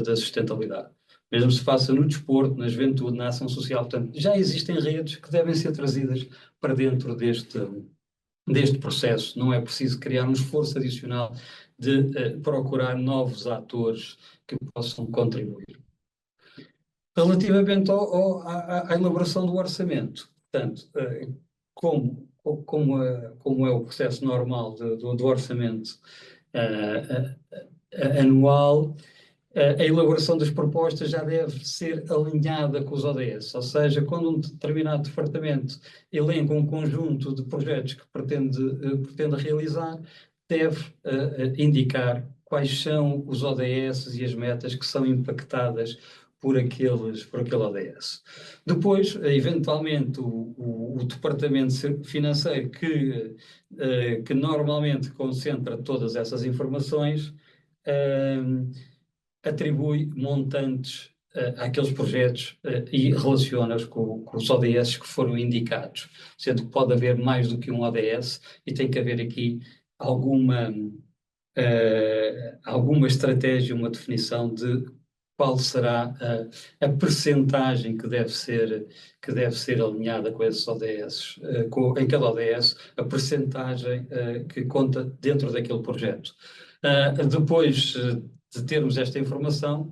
da sustentabilidade. Mesmo se faça no desporto, na juventude, na ação social, portanto, já existem redes que devem ser trazidas para dentro deste processo. Não é preciso criar um esforço adicional de procurar novos atores que possam contribuir. Relativamente à elaboração do orçamento, portanto, como é o processo normal do orçamento anual, a elaboração das propostas já deve ser alinhada com os ODS, ou seja, quando um determinado departamento elenca um conjunto de projetos que pretende realizar, deve indicar quais são os ODS e as metas que são impactadas por aquele ODS. Depois, eventualmente, o departamento financeiro que normalmente concentra todas essas informações atribui montantes àqueles projetos e relaciona-os com os ODS que foram indicados, sendo que pode haver mais do que um ODS e tem que haver aqui alguma alguma estratégia, uma definição de qual será a percentagem que deve ser alinhada com esses ODS, em cada ODS, a percentagem que conta dentro daquele projeto. Depois de termos esta informação,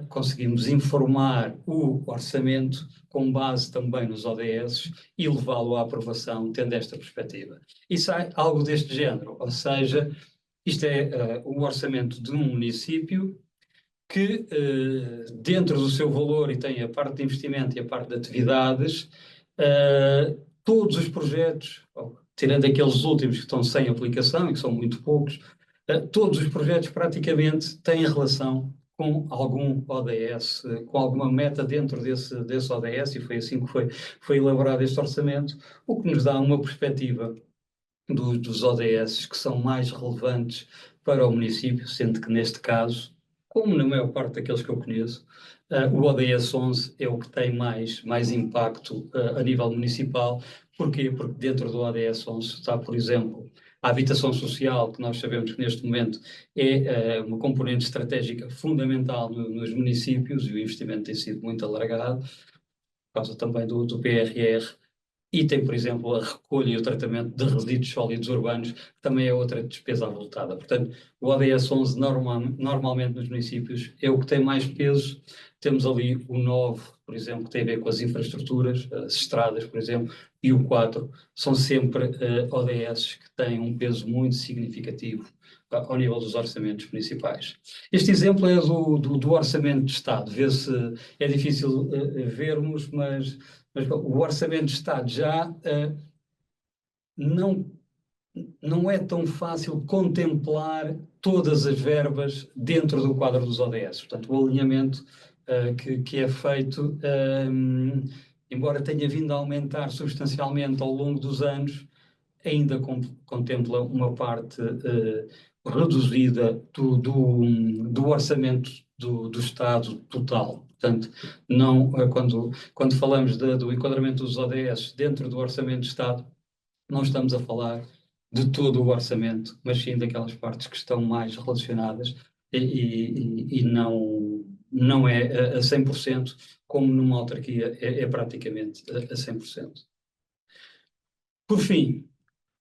conseguimos informar o orçamento com base também nos ODS e levá-lo à aprovação tendo esta perspectiva. E sai algo deste género, ou seja, isto é o orçamento de um município que, dentro do seu valor, e tem a parte de investimento e a parte de atividades, todos os projetos, tirando aqueles últimos que estão sem aplicação e que são muito poucos, todos os projetos praticamente têm relação com algum ODS, com alguma meta dentro desse ODS, e foi assim que foi elaborado este orçamento, o que nos dá uma perspectiva dos ODS que são mais relevantes para o município, sendo que neste caso, como na maior parte daqueles que eu conheço, o ODS 11 é o que tem mais impacto a nível municipal. Porquê? Porque dentro do ODS 11 está, por exemplo, a habitação social, que nós sabemos que neste momento é uma componente estratégica fundamental nos municípios, e o investimento tem sido muito alargado, por causa também do PRR. E tem, por exemplo, a recolha e o tratamento de resíduos sólidos urbanos, que também é outra despesa avultada. Portanto, o ODS 11 normalmente nos municípios é o que tem mais peso. Temos ali o 9, por exemplo, que tem a ver com as infraestruturas, as estradas, por exemplo, e o 4 são sempre ODS que têm um peso muito significativo ao nível dos orçamentos municipais. Este exemplo é do Orçamento de Estado. Vê-se, é difícil vermos, mas o Orçamento de Estado já não é tão fácil contemplar todas as verbas dentro do quadro dos ODS. Portanto, o alinhamento que é feito, embora tenha vindo a aumentar substancialmente ao longo dos anos, ainda contempla uma parte reduzida do orçamento do Estado total. Portanto, não, quando falamos do enquadramento dos ODS dentro do Orçamento de Estado, não estamos a falar de todo o orçamento, mas sim daquelas partes que estão mais relacionadas e não é a 100%, como numa autarquia é praticamente a 100%. Por fim,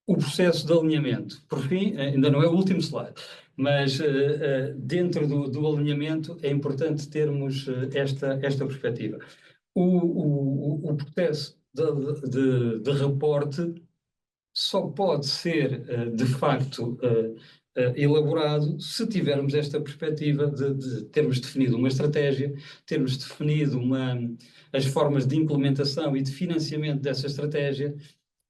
o processo de alinhamento. Por fim, ainda não é o último slide, mas dentro do alinhamento é importante termos esta perspectiva. O processo de reporte só pode ser, de facto, elaborado se tivermos esta perspectiva de termos definido uma estratégia, termos definido as formas de implementação e de financiamento dessa estratégia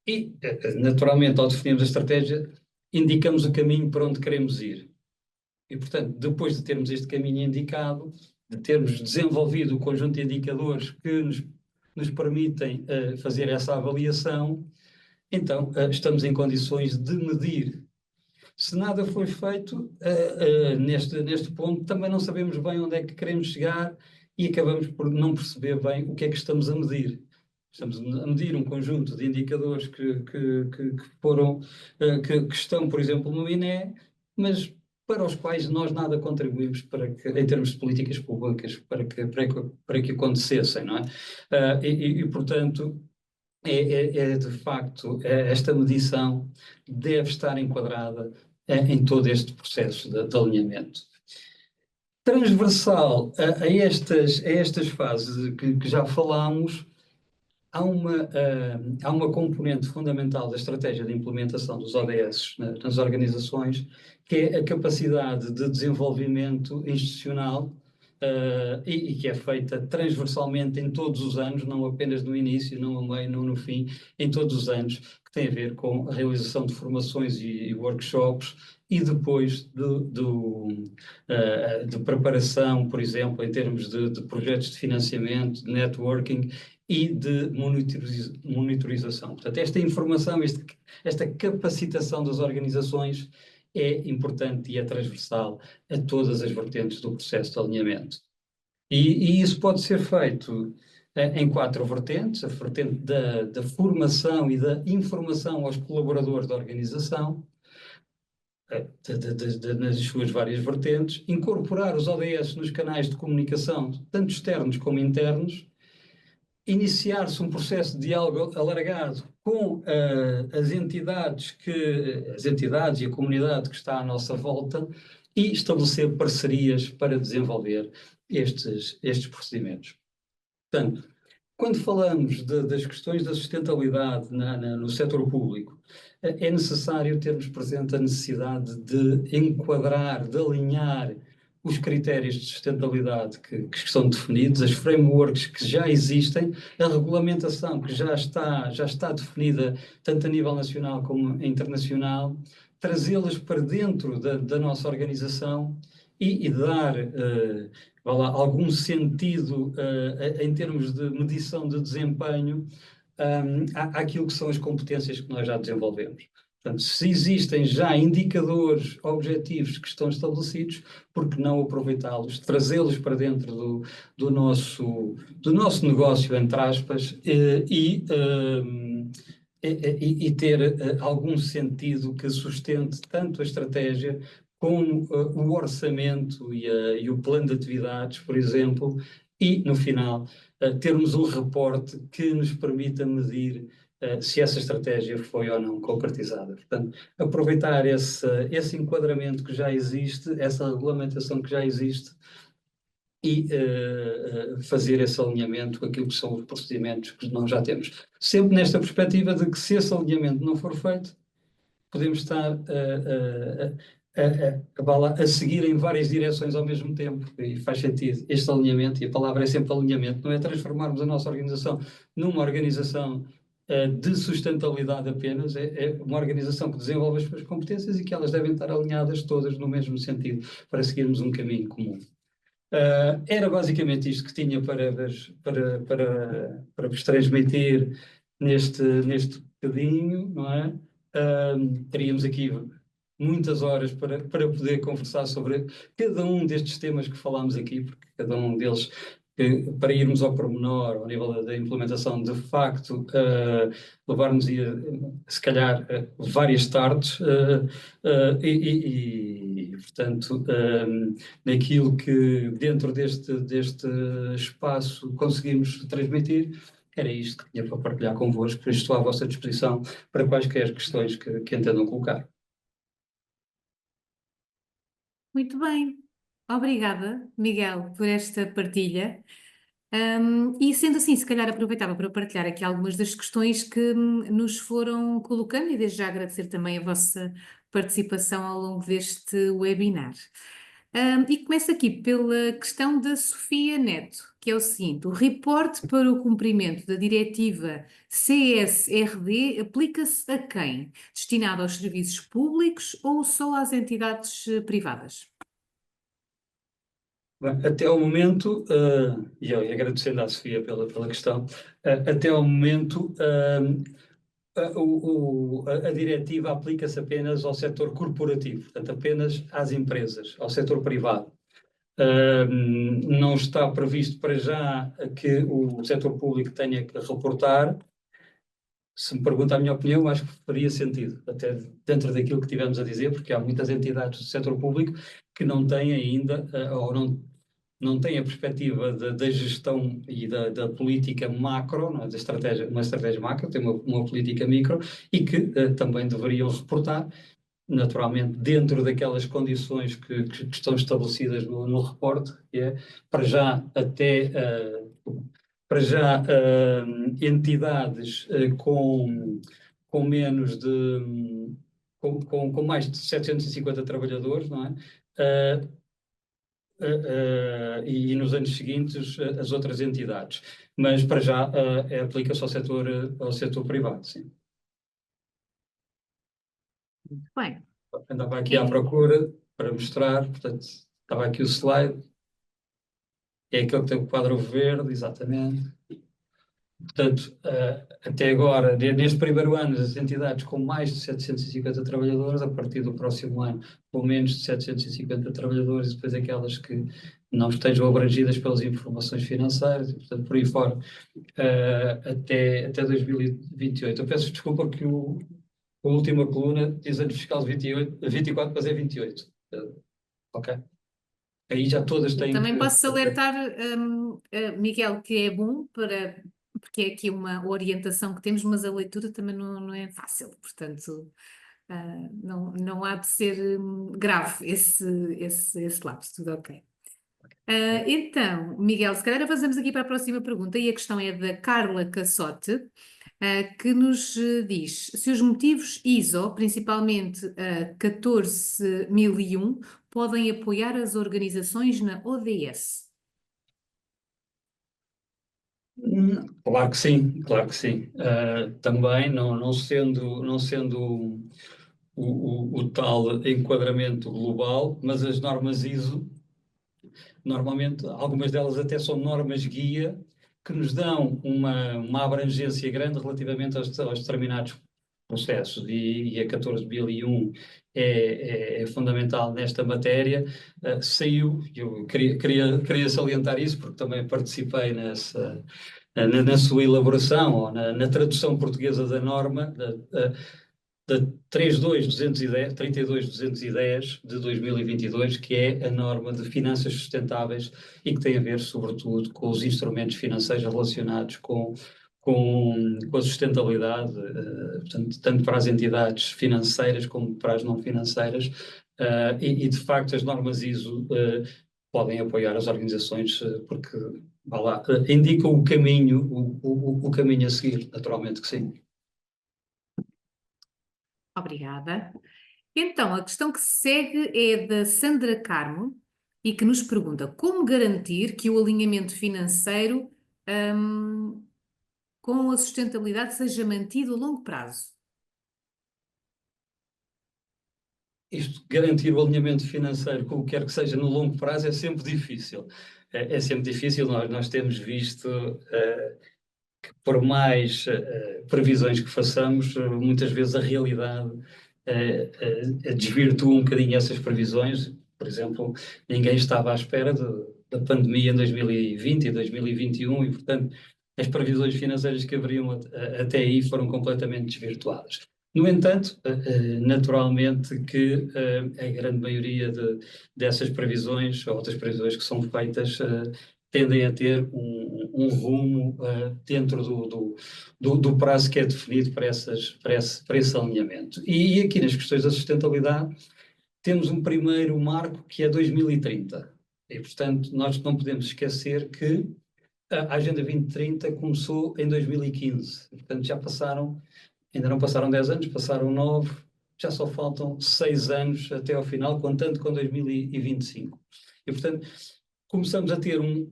e, naturalmente, ao definirmos a estratégia, indicamos o caminho para onde queremos ir. E, portanto, depois de termos este caminho indicado, de termos desenvolvido o conjunto de indicadores que nos permitem fazer essa avaliação, então estamos em condições de medir. Se nada foi feito neste ponto, também não sabemos bem onde é que queremos chegar e acabamos por não perceber bem o que é que estamos a medir. Estamos a medir um conjunto de indicadores que estão, por exemplo, no INE, mas para os quais nós nada contribuímos em termos de políticas públicas, para que acontecessem, não é? Portanto, de facto, esta medição deve estar enquadrada em todo este processo de alinhamento. Transversal a estas fases que já falámos, há uma componente fundamental da estratégia de implementação dos ODS nas organizações, que é a capacidade de desenvolvimento institucional e que é feita transversalmente em todos os anos, não apenas no início, não no meio, não no fim, em todos os anos, que tem a ver com a realização de formações e workshops e depois de preparação, por exemplo, em termos de projetos de financiamento, de networking e de monitorização. Portanto, esta informação, esta capacitação das organizações é importante e é transversal a todas as vertentes do processo de alinhamento. E isso pode ser feito em 4 vertentes: a vertente da formação e da informação aos colaboradores da organização, nas suas várias vertentes, incorporar os ODS nos canais de comunicação, tanto externos como internos, iniciar-se um processo de diálogo alargado com as entidades e a comunidade que está à nossa volta e estabelecer parcerias para desenvolver estes procedimentos. Portanto, quando falamos das questões da sustentabilidade no setor público, é necessário termos presente a necessidade de enquadrar, de alinhar os critérios de sustentabilidade que estão definidos, as frameworks que já existem, a regulamentação que já está definida tanto a nível nacional como internacional, trazê-las para dentro da nossa organização e dar algum sentido em termos de medição de desempenho àquilo que são as competências que nós já desenvolvemos. Portanto, se existem já indicadores objetivos que estão estabelecidos, por que não aproveitá-los, trazê-los para dentro do nosso negócio, entre aspas, e ter algum sentido que sustente tanto a estratégia como o orçamento e o plano de atividades, por exemplo, e, no final, termos um reporte que nos permita medir se essa estratégia foi ou não concretizada. Portanto, aproveitar esse enquadramento que já existe, essa regulamentação que já existe e fazer esse alinhamento com aquilo que são os procedimentos que nós já temos. Sempre nesta perspectiva de que se esse alinhamento não for feito, podemos estar a seguir em várias direções ao mesmo tempo, e faz sentido este alinhamento, e a palavra é sempre alinhamento, não é transformarmos a nossa organização numa organização de sustentabilidade apenas, é uma organização que desenvolve as suas competências e que elas devem estar alinhadas todas no mesmo sentido, para seguirmos um caminho comum. Era basicamente isto que tinha para vos transmitir neste bocadinho, não é? Teríamos aqui muitas horas para poder conversar sobre cada um destes temas que falámos aqui, porque cada um deles, para irmos ao pormenor, ao nível da implementação, de facto, levar-nos, se calhar, várias tardes, portanto, naquilo que dentro deste espaço conseguimos transmitir, era isto que tinha para partilhar convosco, por isso estou à vossa disposição para quaisquer questões que entendam colocar. Muito bem. Obrigada, Miguel, por esta partilha. E sendo assim, se calhar aproveitava para partilhar aqui algumas das questões que nos foram colocando e desde já agradecer também a vossa participação ao longo deste webinar. E começo aqui pela questão da Sofia Neto, que é o seguinte: o reporte para o cumprimento da diretiva CSRD aplica-se a quem? Destinado aos serviços públicos ou só às entidades privadas? Bem, até ao momento, e agradecendo à Sofia pela questão, até ao momento a diretiva aplica-se apenas ao setor corporativo, portanto apenas às empresas, ao setor privado. Não está previsto para já que o setor público tenha que reportar. Se me pergunta a minha opinião, acho que faria sentido, até dentro daquilo que tivemos a dizer, porque há muitas entidades do setor público que não têm ainda, ou não têm a perspectiva da gestão e da política macro, não é? Uma estratégia macro, tem uma política micro, e que também deveriam reportar, naturalmente, dentro daquelas condições que estão estabelecidas no reporte, que é, para já, entidades com menos de... com mais de 750 trabalhadores, não é? E nos anos seguintes as outras entidades. Mas, para já, aplica-se ao setor privado, sim. Muito bem. Andava aqui à procura para mostrar, portanto, estava aqui o slide. É aquele que tem o quadro verde, exatamente. Portanto, até agora, neste primeiro ano, as entidades com mais de 750 trabalhadores, a partir do próximo ano, com menos de 750 trabalhadores, e depois aquelas que não estejam abrangidas pelas informações financeiras, e, portanto, por aí fora, até 2028. Eu peço desculpa que a última coluna diz ano fiscal 28, 24, mas é 28. Ok? Aí já todas têm Também que... posso alertar, Miguel, que é bom porque é aqui uma orientação que temos, mas a leitura também não é fácil, portanto, não há de ser grave esse lapso, tudo ok. Então, Miguel, se calhar avançamos aqui para a próxima pergunta, e a questão é da Carla Cassote, que nos diz se os motivos ISO, principalmente 14001, podem apoiar as organizações na ODS. Claro que sim, claro que sim. Também, não sendo o tal enquadramento global, mas as normas ISO, normalmente, algumas delas até são normas guia que nos dão uma abrangência grande relativamente aos determinados processos. E a 14.001 é fundamental nesta matéria. Saiu, eu queria salientar isso, porque também participei na sua elaboração, ou na tradução portuguesa da norma, da 32.210 de 2022, que é a norma de finanças sustentáveis e que tem a ver, sobretudo, com os instrumentos financeiros relacionados com a sustentabilidade, portanto, tanto para as entidades financeiras como para as não financeiras, de facto, as normas ISO podem apoiar as organizações, porque vá lá, indicam o caminho, o caminho a seguir, naturalmente que sim. Obrigada. Então, a questão que se segue é da Sandra Carmo e que nos pergunta como garantir que o alinhamento financeiro, com a sustentabilidade seja mantido a longo prazo. Isto, garantir o alinhamento financeiro com o que quer que seja no longo prazo é sempre difícil. É sempre difícil, nós temos visto que por mais previsões que façamos, muitas vezes a realidade desvirtua um bocadinho essas previsões. Por exemplo, ninguém estava à espera da pandemia em 2020 e 2021 e, portanto, as previsões financeiras que haveriam até aí foram completamente desvirtuadas. No entanto, naturalmente que a grande maioria dessas previsões, ou outras previsões que são feitas, tendem a ter um rumo dentro do prazo que é definido para esse alinhamento. E aqui nas questões da sustentabilidade temos um primeiro marco que é 2030. E, portanto, nós não podemos esquecer que a Agenda 2030 começou em 2015. Portanto, ainda não passaram 10 anos, passaram 9, já só faltam 6 anos até ao final, contando com 2025. E, portanto, começamos a ter um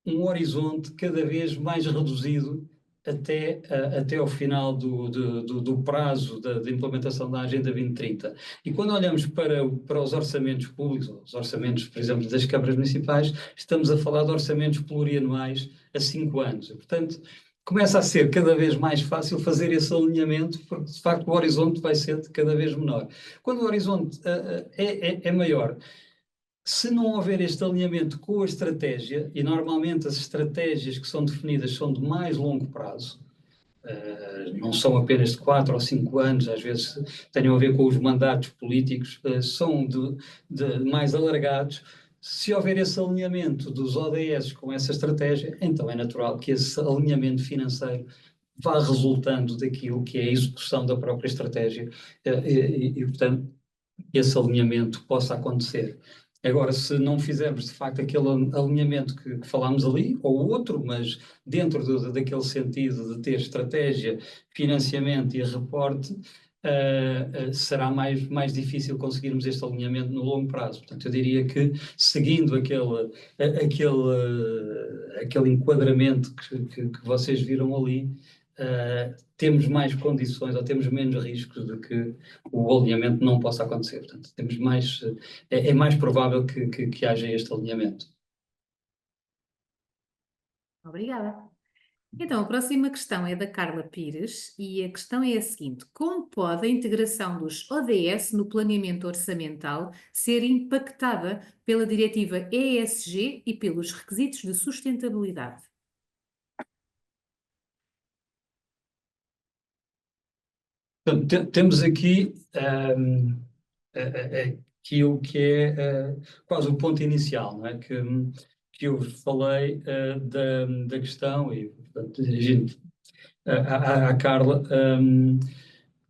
horizonte cada vez mais reduzido até ao final do prazo de implementação da Agenda 2030. E quando olhamos para os orçamentos públicos, os orçamentos, por exemplo, das câmaras municipais, estamos a falar de orçamentos plurianuais a 5 anos. Portanto, começa a ser cada vez mais fácil fazer esse alinhamento, porque de facto o horizonte vai ser cada vez menor. Quando o horizonte é maior, se não houver este alinhamento com a estratégia, e normalmente as estratégias que são definidas são de mais longo prazo, não são apenas de 4 ou 5 anos, às vezes têm a ver com os mandatos políticos, são de mais alargados. Se houver esse alinhamento dos ODS com essa estratégia, então é natural que esse alinhamento financeiro vá resultando daquilo que é a execução da própria estratégia portanto, esse alinhamento possa acontecer. Agora, se não fizermos de facto aquele alinhamento que falámos ali, ou outro, mas dentro daquele sentido de ter estratégia, financiamento e reporte, será mais difícil conseguirmos este alinhamento no longo prazo. Portanto, eu diria que seguindo aquele enquadramento que vocês viram ali, temos mais condições ou temos menos riscos de que o alinhamento não possa acontecer. Portanto, é mais provável que haja este alinhamento. Obrigada. Então, a próxima questão é da Carla Pires e a questão é a seguinte: como pode a integração dos ODS no planeamento orçamental ser impactada pela diretiva ESG e pelos requisitos de sustentabilidade? Portanto, temos aqui aquilo que é quase o ponto inicial, não é? Que eu falei da questão, e portanto, dirigindo à Carla,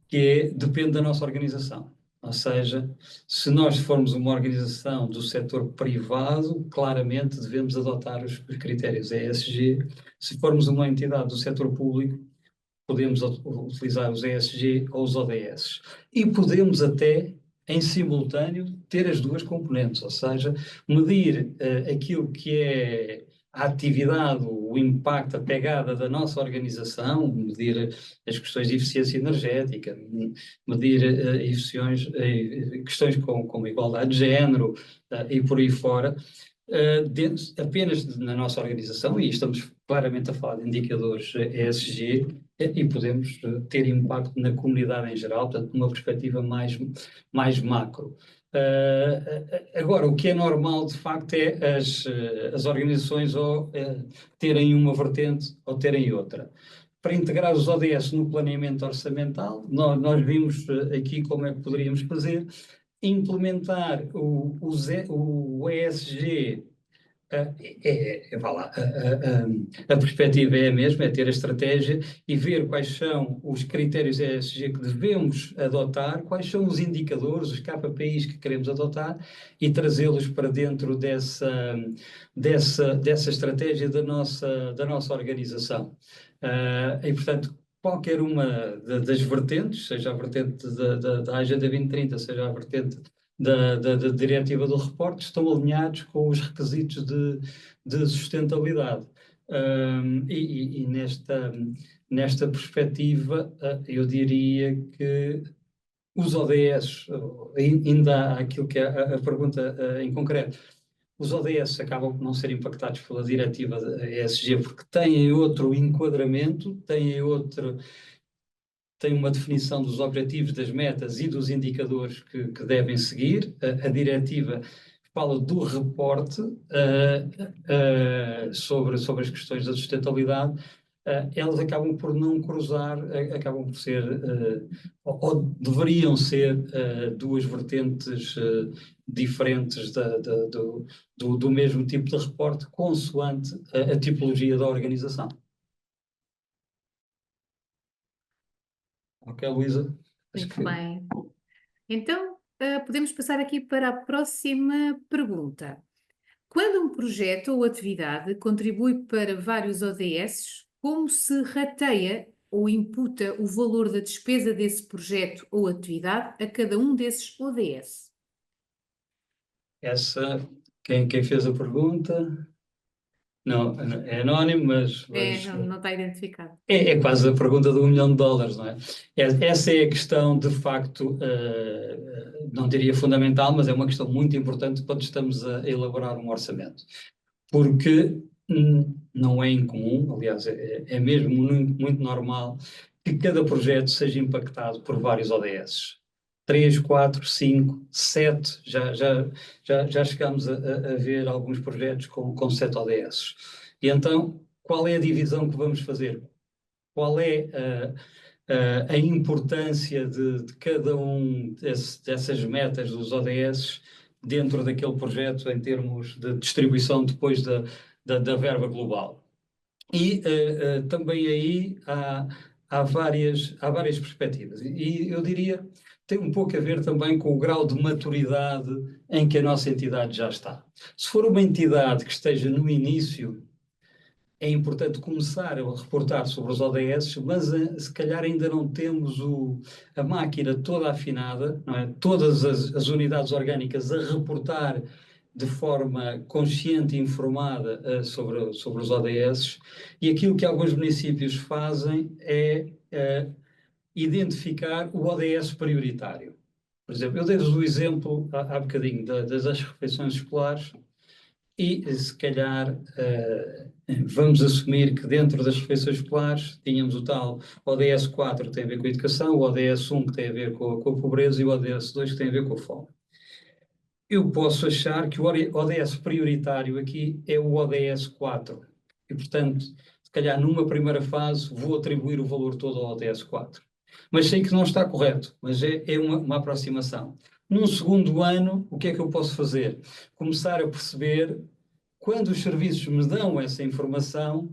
que depende da nossa organização. Ou seja, se nós formos uma organização do setor privado, claramente devemos adotar os critérios ESG. Se formos uma entidade do setor público, podemos utilizar os ESG ou os ODS. E podemos até, em simultâneo, ter as duas componentes, ou seja, medir aquilo que é a atividade, o impacto, a pegada da nossa organização, medir as questões de eficiência energética, medir questões como igualdade de género e por aí fora, apenas na nossa organização, e estamos claramente a falar de indicadores ESG, e podemos ter impacto na comunidade em geral, portanto, numa perspectiva mais macro. Agora, o que é normal, de facto, é as organizações ou terem uma vertente ou terem outra. Para integrar os ODS no planeamento orçamental, nós vimos aqui como é que poderíamos fazer. Implementar o ESG, vá lá, a perspectiva é a mesma, é ter a estratégia e ver quais são os critérios ESG que devemos adotar, quais são os indicadores, os KPIs que queremos adotar e trazê-los para dentro dessa estratégia da nossa organização. E, portanto, qualquer uma das vertentes, seja a vertente da Agenda 2030, seja a vertente da diretiva do reporte, estão alinhados com os requisitos de sustentabilidade. E nesta perspectiva, eu diria que os ODS, ainda há aquilo que é a pergunta em concreto, os ODS acabam por não ser impactados pela diretiva ESG porque têm outro enquadramento, têm uma definição dos objetivos, das metas e dos indicadores que devem seguir. A diretiva fala do reporte sobre as questões da sustentabilidade. Elas acabam por não cruzar, acabam por ser, ou deveriam ser, duas vertentes diferentes do mesmo tipo de reporte, consoante a tipologia da organização. Ok, Luísa? Muito bem. Então, podemos passar aqui para a próxima pergunta. Quando um projeto ou atividade contribui para vários ODS, como se rateia ou imputa o valor da despesa desse projeto ou atividade a cada um desses ODS? Quem fez a pergunta? Não, é anónimo, mas Não está identificado. É quase a pergunta do $1 milhão, não é? Essa é a questão, de facto, não diria fundamental, mas é uma questão muito importante quando estamos a elaborar um orçamento. Porque não é incomum, aliás, é mesmo muito normal que cada projeto seja impactado por vários ODS. 3, 4, 5, 7, já chegamos a ver alguns projetos com 7 ODS. E então, qual é a divisão que vamos fazer? Qual é a importância de cada um dessas metas dos ODS dentro daquele projeto em termos de distribuição depois da verba global? E também aí há várias perspectivas. E eu diria tem um pouco a ver também com o grau de maturidade em que a nossa entidade já está. Se for uma entidade que esteja no início, é importante começar a reportar sobre os ODS, mas se calhar ainda não temos a máquina toda afinada, não é? Todas as unidades orgânicas a reportar de forma consciente e informada sobre os ODS, e aquilo que alguns municípios fazem é identificar o ODS prioritário. Por exemplo, eu dei-vos o exemplo há bocadinho das refeições escolares, e se calhar vamos assumir que dentro das refeições escolares tínhamos o tal ODS 4 que tem a ver com a educação, o ODS 1 que tem a ver com a pobreza e o ODS 2 que tem a ver com a fome. Eu posso achar que o ODS prioritário aqui é o ODS 4 e, portanto, se calhar numa primeira fase vou atribuir o valor todo ao ODS 4. mas sei que não está correto, mas é uma aproximação. Num segundo ano, o que é que eu posso fazer? Começar a perceber, quando os serviços me dão essa informação,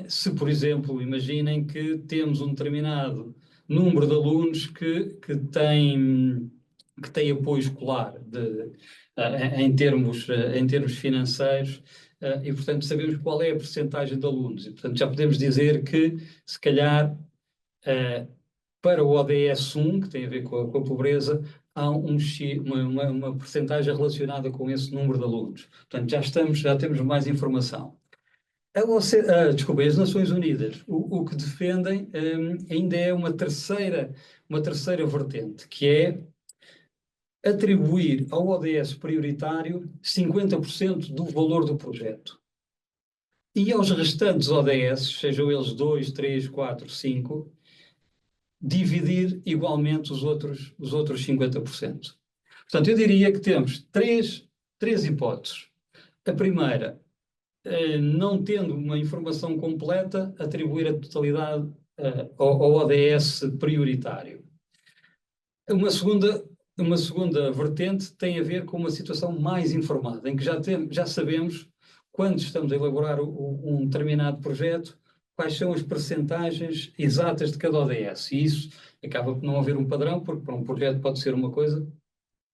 se, por exemplo, imaginem que temos um determinado número de alunos que tem apoio escolar em termos financeiros, e, portanto, sabemos qual é a percentagem de alunos. E, portanto, já podemos dizer que, se calhar, para o ODS 1, que tem a ver com a pobreza, há uma percentagem relacionada com esse número de alunos. Portanto, já temos mais informação. Desculpa, as Nações Unidas, o que defendem ainda é uma terceira vertente, que é atribuir ao ODS prioritário 50% do valor do projeto. E aos restantes ODS, sejam eles 2, 3, 4, 5, dividir igualmente os outros 50%. Portanto, eu diria que temos três hipóteses. A primeira, não tendo uma informação completa, atribuir a totalidade ao ODS prioritário. Uma segunda vertente tem a ver com uma situação mais informada, em que já sabemos, quando estamos a elaborar um determinado projeto, quais são as percentagens exatas de cada ODS. E isso acaba por não haver um padrão, porque para um projeto pode ser uma coisa,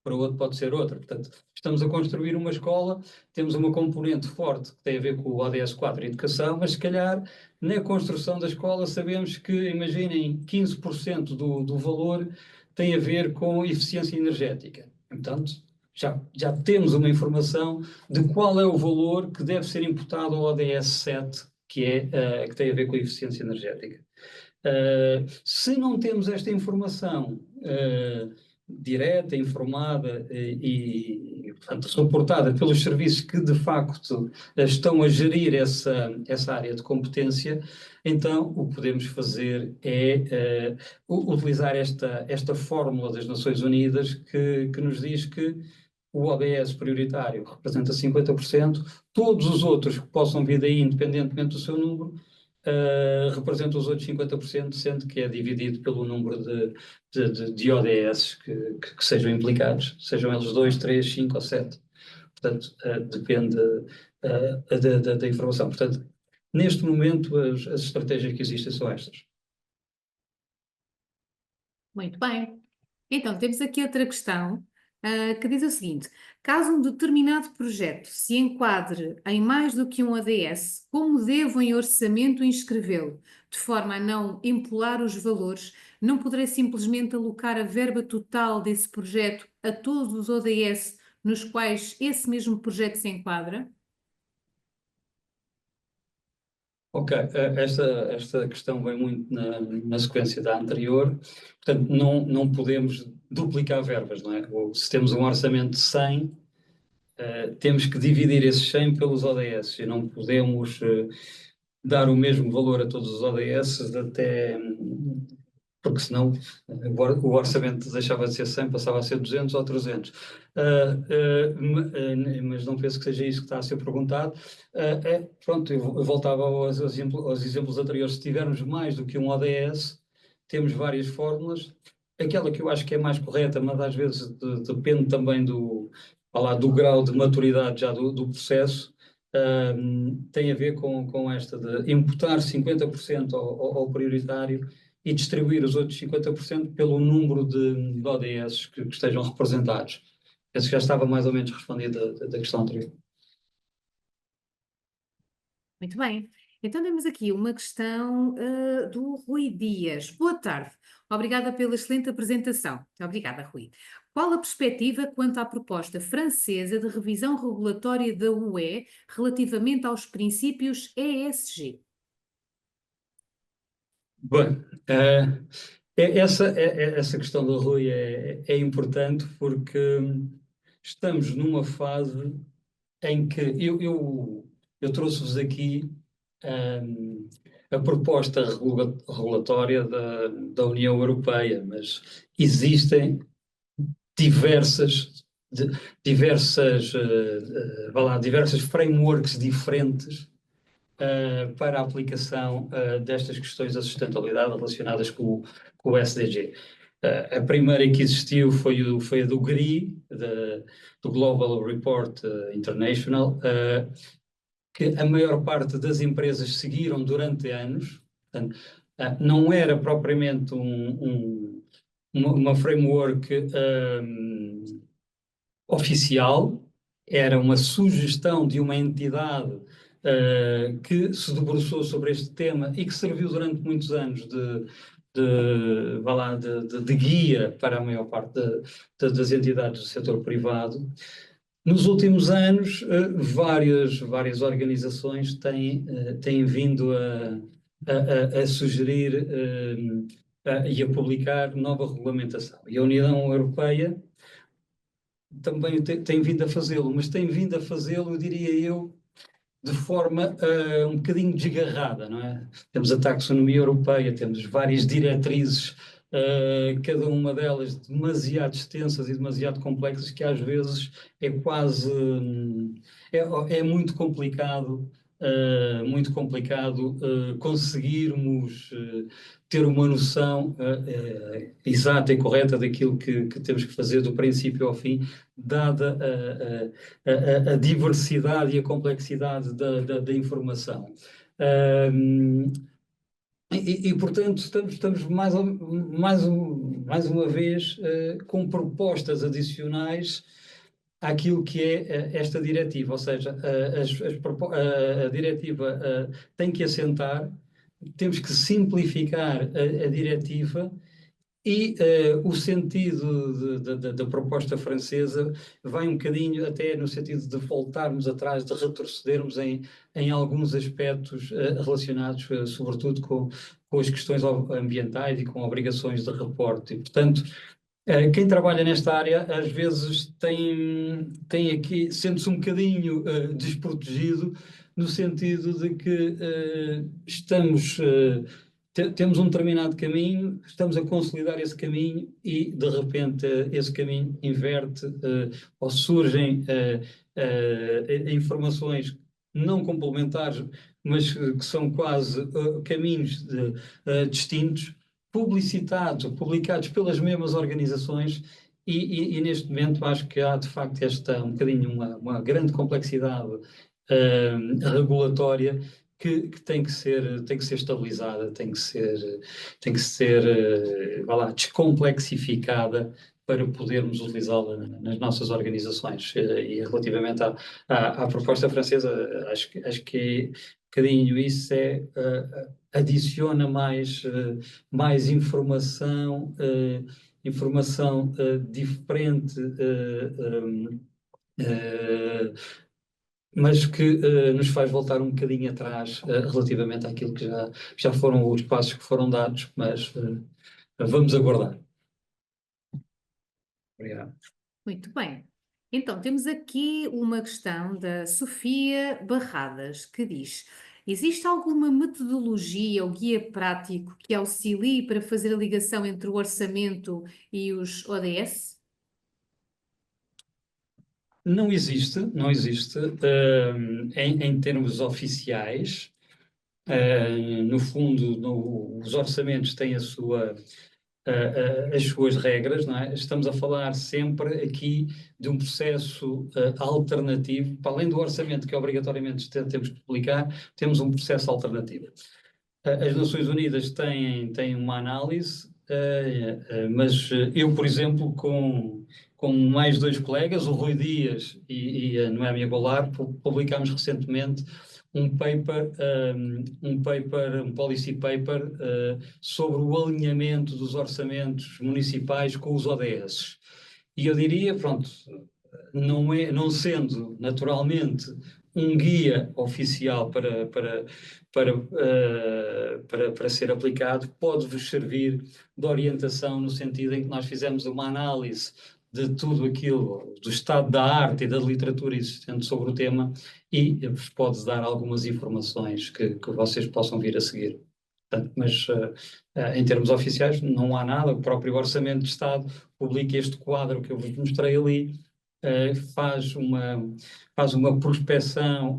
para o outro pode ser outra. Portanto, estamos a construir uma escola, temos uma componente forte que tem a ver com o ODS 4, educação, mas se calhar na construção da escola sabemos que, imaginem, 15% do valor tem a ver com eficiência energética. Portanto, já temos uma informação de qual é o valor que deve ser imputado ao ODS 7, que tem a ver com a eficiência energética. Se não temos esta informação direta, informada portanto, reportada pelos serviços que, de facto, estão a gerir essa área de competência, então o que podemos fazer é utilizar esta fórmula das Nações Unidas que nos diz que o ODS prioritário representa 50%, todos os outros que possam vir daí, independentemente do seu número, representa os outros 50%, sendo que é dividido pelo número de ODS que sejam implicados, sejam eles 2, 3, 5 ou 7. Portanto, depende da informação. Portanto, neste momento, as estratégias que existem são estas. Muito bem. Então, temos aqui outra questão, que diz o seguinte: caso um determinado projeto se enquadre em mais do que um ODS, como devo em orçamento inscrevê-lo? De forma a não empolar os valores, não poderei simplesmente alocar a verba total desse projeto a todos os ODS nos quais esse mesmo projeto se enquadra? Ok, esta questão vem muito na sequência da anterior. Portanto, não podemos duplicar verbas, não é? Ou, se temos um orçamento de 100, temos que dividir esses 100 pelos ODS, e não podemos dar o mesmo valor a todos os ODS, porque senão o orçamento deixava de ser 100, passava a ser 200 ou 300. Mas não penso que seja isso que está a ser perguntado. Pronto, eu voltava aos exemplos anteriores. Se tivermos mais do que um ODS, temos várias fórmulas. Aquela que eu acho que é mais correta, mas às vezes depende também do grau de maturidade já do processo, tem a ver com esta de imputar 50% ao prioritário e distribuir os outros 50% pelo número de ODS que estejam representados. Penso que já estava mais ou menos respondido da questão anterior. Muito bem. Então temos aqui uma questão do Rui Dias. Boa tarde. Obrigada pela excelente apresentação. Obrigada, Rui. Qual a perspectiva quanto à proposta francesa de revisão regulatória da UE relativamente aos princípios ESG? Bem, essa questão do Rui é importante, porque estamos numa fase em que eu trouxe-vos aqui a proposta regulatória da União Europeia, mas existem diversas frameworks diferentes para a aplicação destas questões da sustentabilidade relacionadas com o SDG. A primeira que existiu foi a do GRI, do Global Report International, que a maior parte das empresas seguiram durante anos. Portanto, não era propriamente uma framework oficial, era uma sugestão de uma entidade que se debruçou sobre este tema e que serviu durante muitos anos de guia para a maior parte das entidades do setor privado. Nos últimos anos, várias organizações têm vindo a sugerir e a publicar nova regulamentação. E a União Europeia também tem vindo a fazê-lo, mas tem vindo a fazê-lo, eu diria eu, de forma um bocadinho desgarrada, não é? Temos a taxonomia europeia, temos várias diretrizes, cada uma delas demasiado extensas e demasiado complexas, que às vezes é quase... é muito complicado conseguirmos ter uma noção exata e correta daquilo que temos que fazer do princípio ao fim, dada a diversidade e a complexidade da informação. Portanto, estamos mais uma vez com propostas adicionais àquilo que é esta diretiva, ou seja, a diretiva tem que assentar, temos que simplificar a diretiva e o sentido da proposta francesa vai um bocadinho até no sentido de voltarmos atrás, de retrocedermos em alguns aspectos relacionados, sobretudo, com as questões ambientais e com obrigações de reporte. E, portanto, quem trabalha nesta área às vezes tem aqui, sente-se um bocadinho desprotegido, no sentido de que temos um determinado caminho, estamos a consolidar esse caminho e, de repente, esse caminho inverte ou surgem informações não complementares, mas que são quase caminhos distintos, publicados pelas mesmas organizações e neste momento acho que há, de facto, um bocadinho uma grande complexidade regulatória que tem que ser estabilizada, tem que ser descomplexificada para podermos utilizá-la nas nossas organizações. E relativamente à proposta francesa, acho que um bocadinho isso adiciona mais informação, diferente, mas que nos faz voltar um bocadinho atrás relativamente àquilo que já foram os passos que foram dados, mas vamos aguardar. Obrigado. Muito bem. Então, temos aqui uma questão da Sofia Barradas, que diz: existe alguma metodologia ou guia prático que auxilie para fazer a ligação entre o orçamento e os ODS? Não existe, em termos oficiais. No fundo, os orçamentos têm as suas regras, não é? Estamos a falar sempre aqui de um processo alternativo, para além do orçamento que obrigatoriamente temos que publicar, temos um processo alternativo. As Nações Unidas têm uma análise, mas eu, por exemplo, com mais dois colegas, o Rui Dias e a Noémia Goulart, publicámos recentemente um policy paper sobre o alinhamento dos orçamentos municipais com os ODS. E eu diria, pronto, não sendo naturalmente um guia oficial para ser aplicado, pode-vos servir de orientação no sentido em que nós fizemos uma análise de tudo aquilo, do estado da arte e da literatura existente sobre o tema e vos pode dar algumas informações que vocês possam vir a seguir. Portanto, mas em termos oficiais não há nada, o próprio Orçamento de Estado publica este quadro que eu vos mostrei ali, faz uma prospecção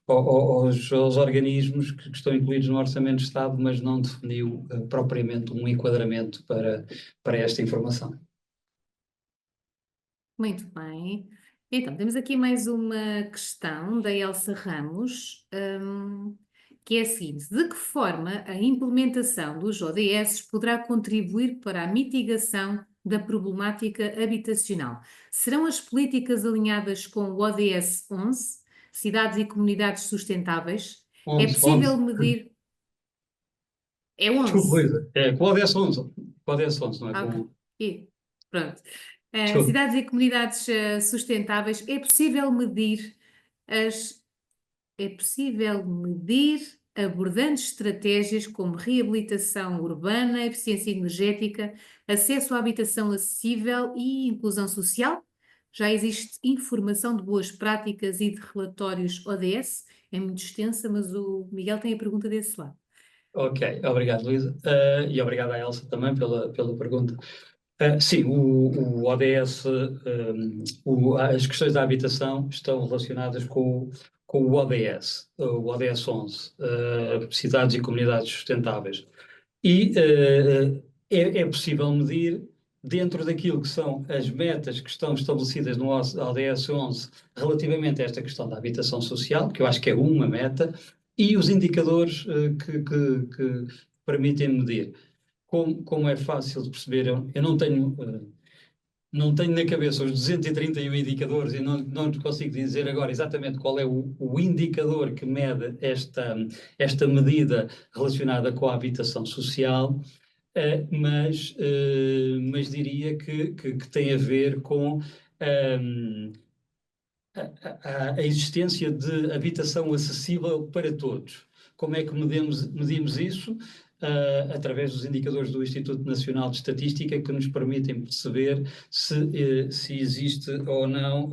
aos organismos que estão incluídos no Orçamento de Estado, mas não definiu propriamente um enquadramento para esta informação. Muito bem. Então, temos aqui mais uma questão da Elsa Ramos, que é a seguinte: de que forma a implementação dos ODS poderá contribuir para a mitigação da problemática habitacional? Serão as políticas alinhadas com o ODS 11, Cidades e Comunidades Sustentáveis? É 11, possível 11. medir... É Desculpa, 11? Luísa. Com o ODS 11. Com o ODS 11, não é Ok. com... Pronto. Desculpa. Cidades e comunidades sustentáveis, as, é possível medir abordando estratégias como reabilitação urbana, eficiência energética, acesso à habitação acessível e inclusão social? Já existe informação de boas práticas e de relatórios ODS? É muito extensa, mas o Miguel tem a pergunta desse lado. Ok, obrigado, Luísa. E obrigado à Elsa também pela pergunta. Sim, o ODS, as questões da habitação estão relacionadas com o ODS, o ODS 11, Cidades e Comunidades Sustentáveis. E é possível medir, dentro daquilo que são as metas que estão estabelecidas no ODS 11 relativamente a esta questão da habitação social, que eu acho que é uma meta, e os indicadores que permitem medir. Como é fácil de perceber, eu não tenho na cabeça os 231 indicadores e não te consigo dizer agora exatamente qual é o indicador que mede esta medida relacionada com a habitação social, mas diria que tem a ver com a existência de habitação acessível para todos. Como é que medimos isso? Através dos indicadores do Instituto Nacional de Estatística, que nos permitem perceber se existe ou não,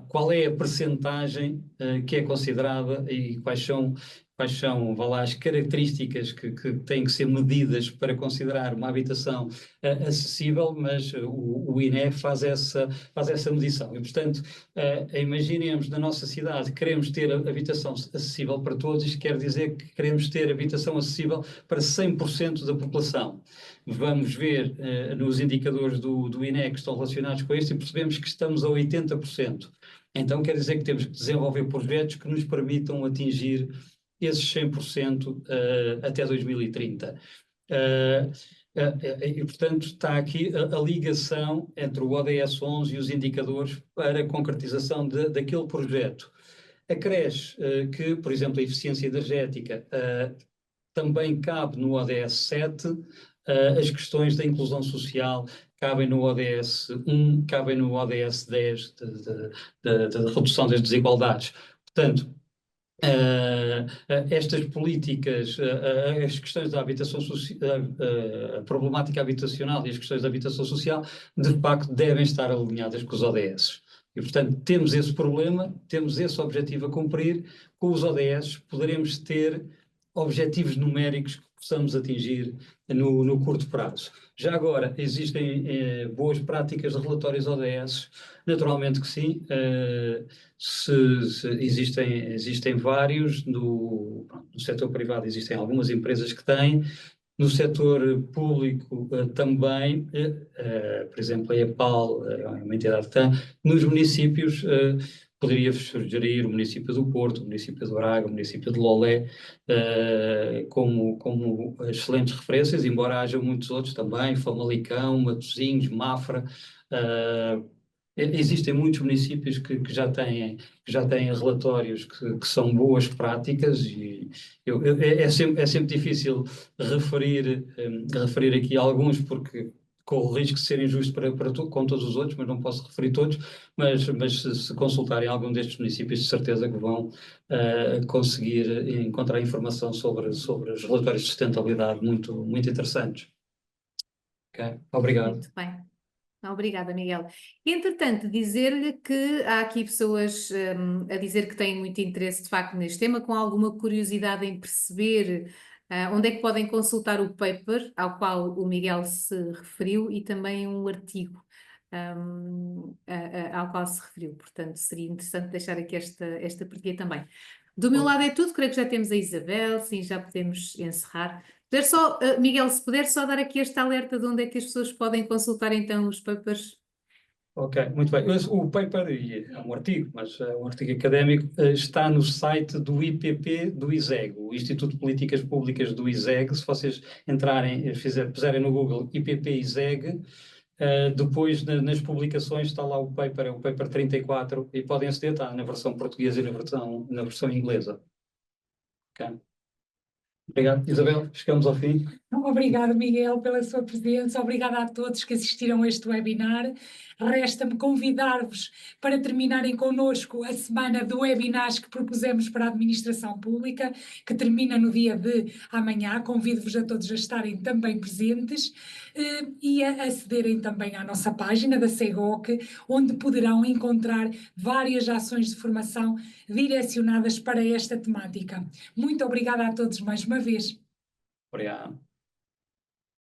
qual é a percentagem que é considerada e vá lá, as características que têm que ser medidas para considerar uma habitação acessível, mas o INE faz essa medição. E, portanto, imaginemos na nossa cidade, queremos ter habitação acessível para todos, isto quer dizer que queremos ter habitação acessível para 100% da população. Vamos ver nos indicadores do INE que estão relacionados com isto e percebemos que estamos a 80%. Então quer dizer que temos que desenvolver projetos que nos permitam atingir esses 100% até 2030. E, portanto, está aqui a ligação entre o ODS 11 e os indicadores para a concretização daquele projeto. Acresce que, por exemplo, a eficiência energética também cabe no ODS 7, as questões da inclusão social cabem no ODS 1, cabem no ODS 10, de redução das desigualdades. Portanto, estas políticas, as questões da habitação social, a problemática habitacional e as questões da habitação social, de facto, devem estar alinhadas com os ODS. E, portanto, temos esse problema, temos esse objetivo a cumprir. Com os ODS, poderemos ter objetivos numéricos que possamos atingir no curto prazo. Já agora, existem boas práticas de relatórios ODS? Naturalmente que sim. Existem vários, no setor privado existem algumas empresas que têm, no setor público também, por exemplo, a EPAL é uma entidade que tem, nos municípios poderia sugerir o município do Porto, o município de Braga, o município de Lolé, como excelentes referências, embora haja muitos outros também, Famalicão, Matosinhos, Mafra. Existem muitos municípios que já têm relatórios que são boas práticas e é sempre difícil referir aqui alguns porque corro o risco de ser injusto com todos os outros, mas não posso referir todos, mas se consultarem algum destes municípios, de certeza que vão conseguir encontrar informação sobre os relatórios de sustentabilidade muito, muito interessantes. Okay? Obrigado. Muito bem. Obrigada, Miguel. Entretanto, dizer-lhe que há aqui pessoas a dizer que têm muito interesse, de facto, neste tema, com alguma curiosidade em perceber onde é que podem consultar o paper ao qual o Miguel se referiu e também um artigo ao qual se referiu. Portanto, seria interessante deixar aqui esta partilha também. Do meu lado é tudo, creio que já temos a Isabel, sim, já podemos encerrar. Miguel, se puder só dar aqui este alerta de onde é que as pessoas podem consultar então os papers. Ok, muito bem. O paper, e é um artigo, mas é um artigo académico, está no site do IPP do ISEG, o Instituto de Políticas Públicas do ISEG. Se vocês entrarem, puserem no Google IPP ISEG, depois nas publicações está lá o paper, é o paper 34, e podem aceder, está na versão portuguesa e na versão inglesa. Ok. Obrigado, Isabel. Chegamos ao fim. Obrigada, Miguel, pela sua presença. Obrigada a todos que assistiram a este webinar. Resta-me convidar-vos para terminarem connosco a semana de webinars que propusemos para a administração pública, que termina no dia de amanhã. Convido-vos a todos a estarem também presentes e a acederem também à nossa página da CEGOC, onde poderão encontrar várias ações de formação direcionadas para esta temática. Muito obrigada a todos mais uma vez. Obrigado.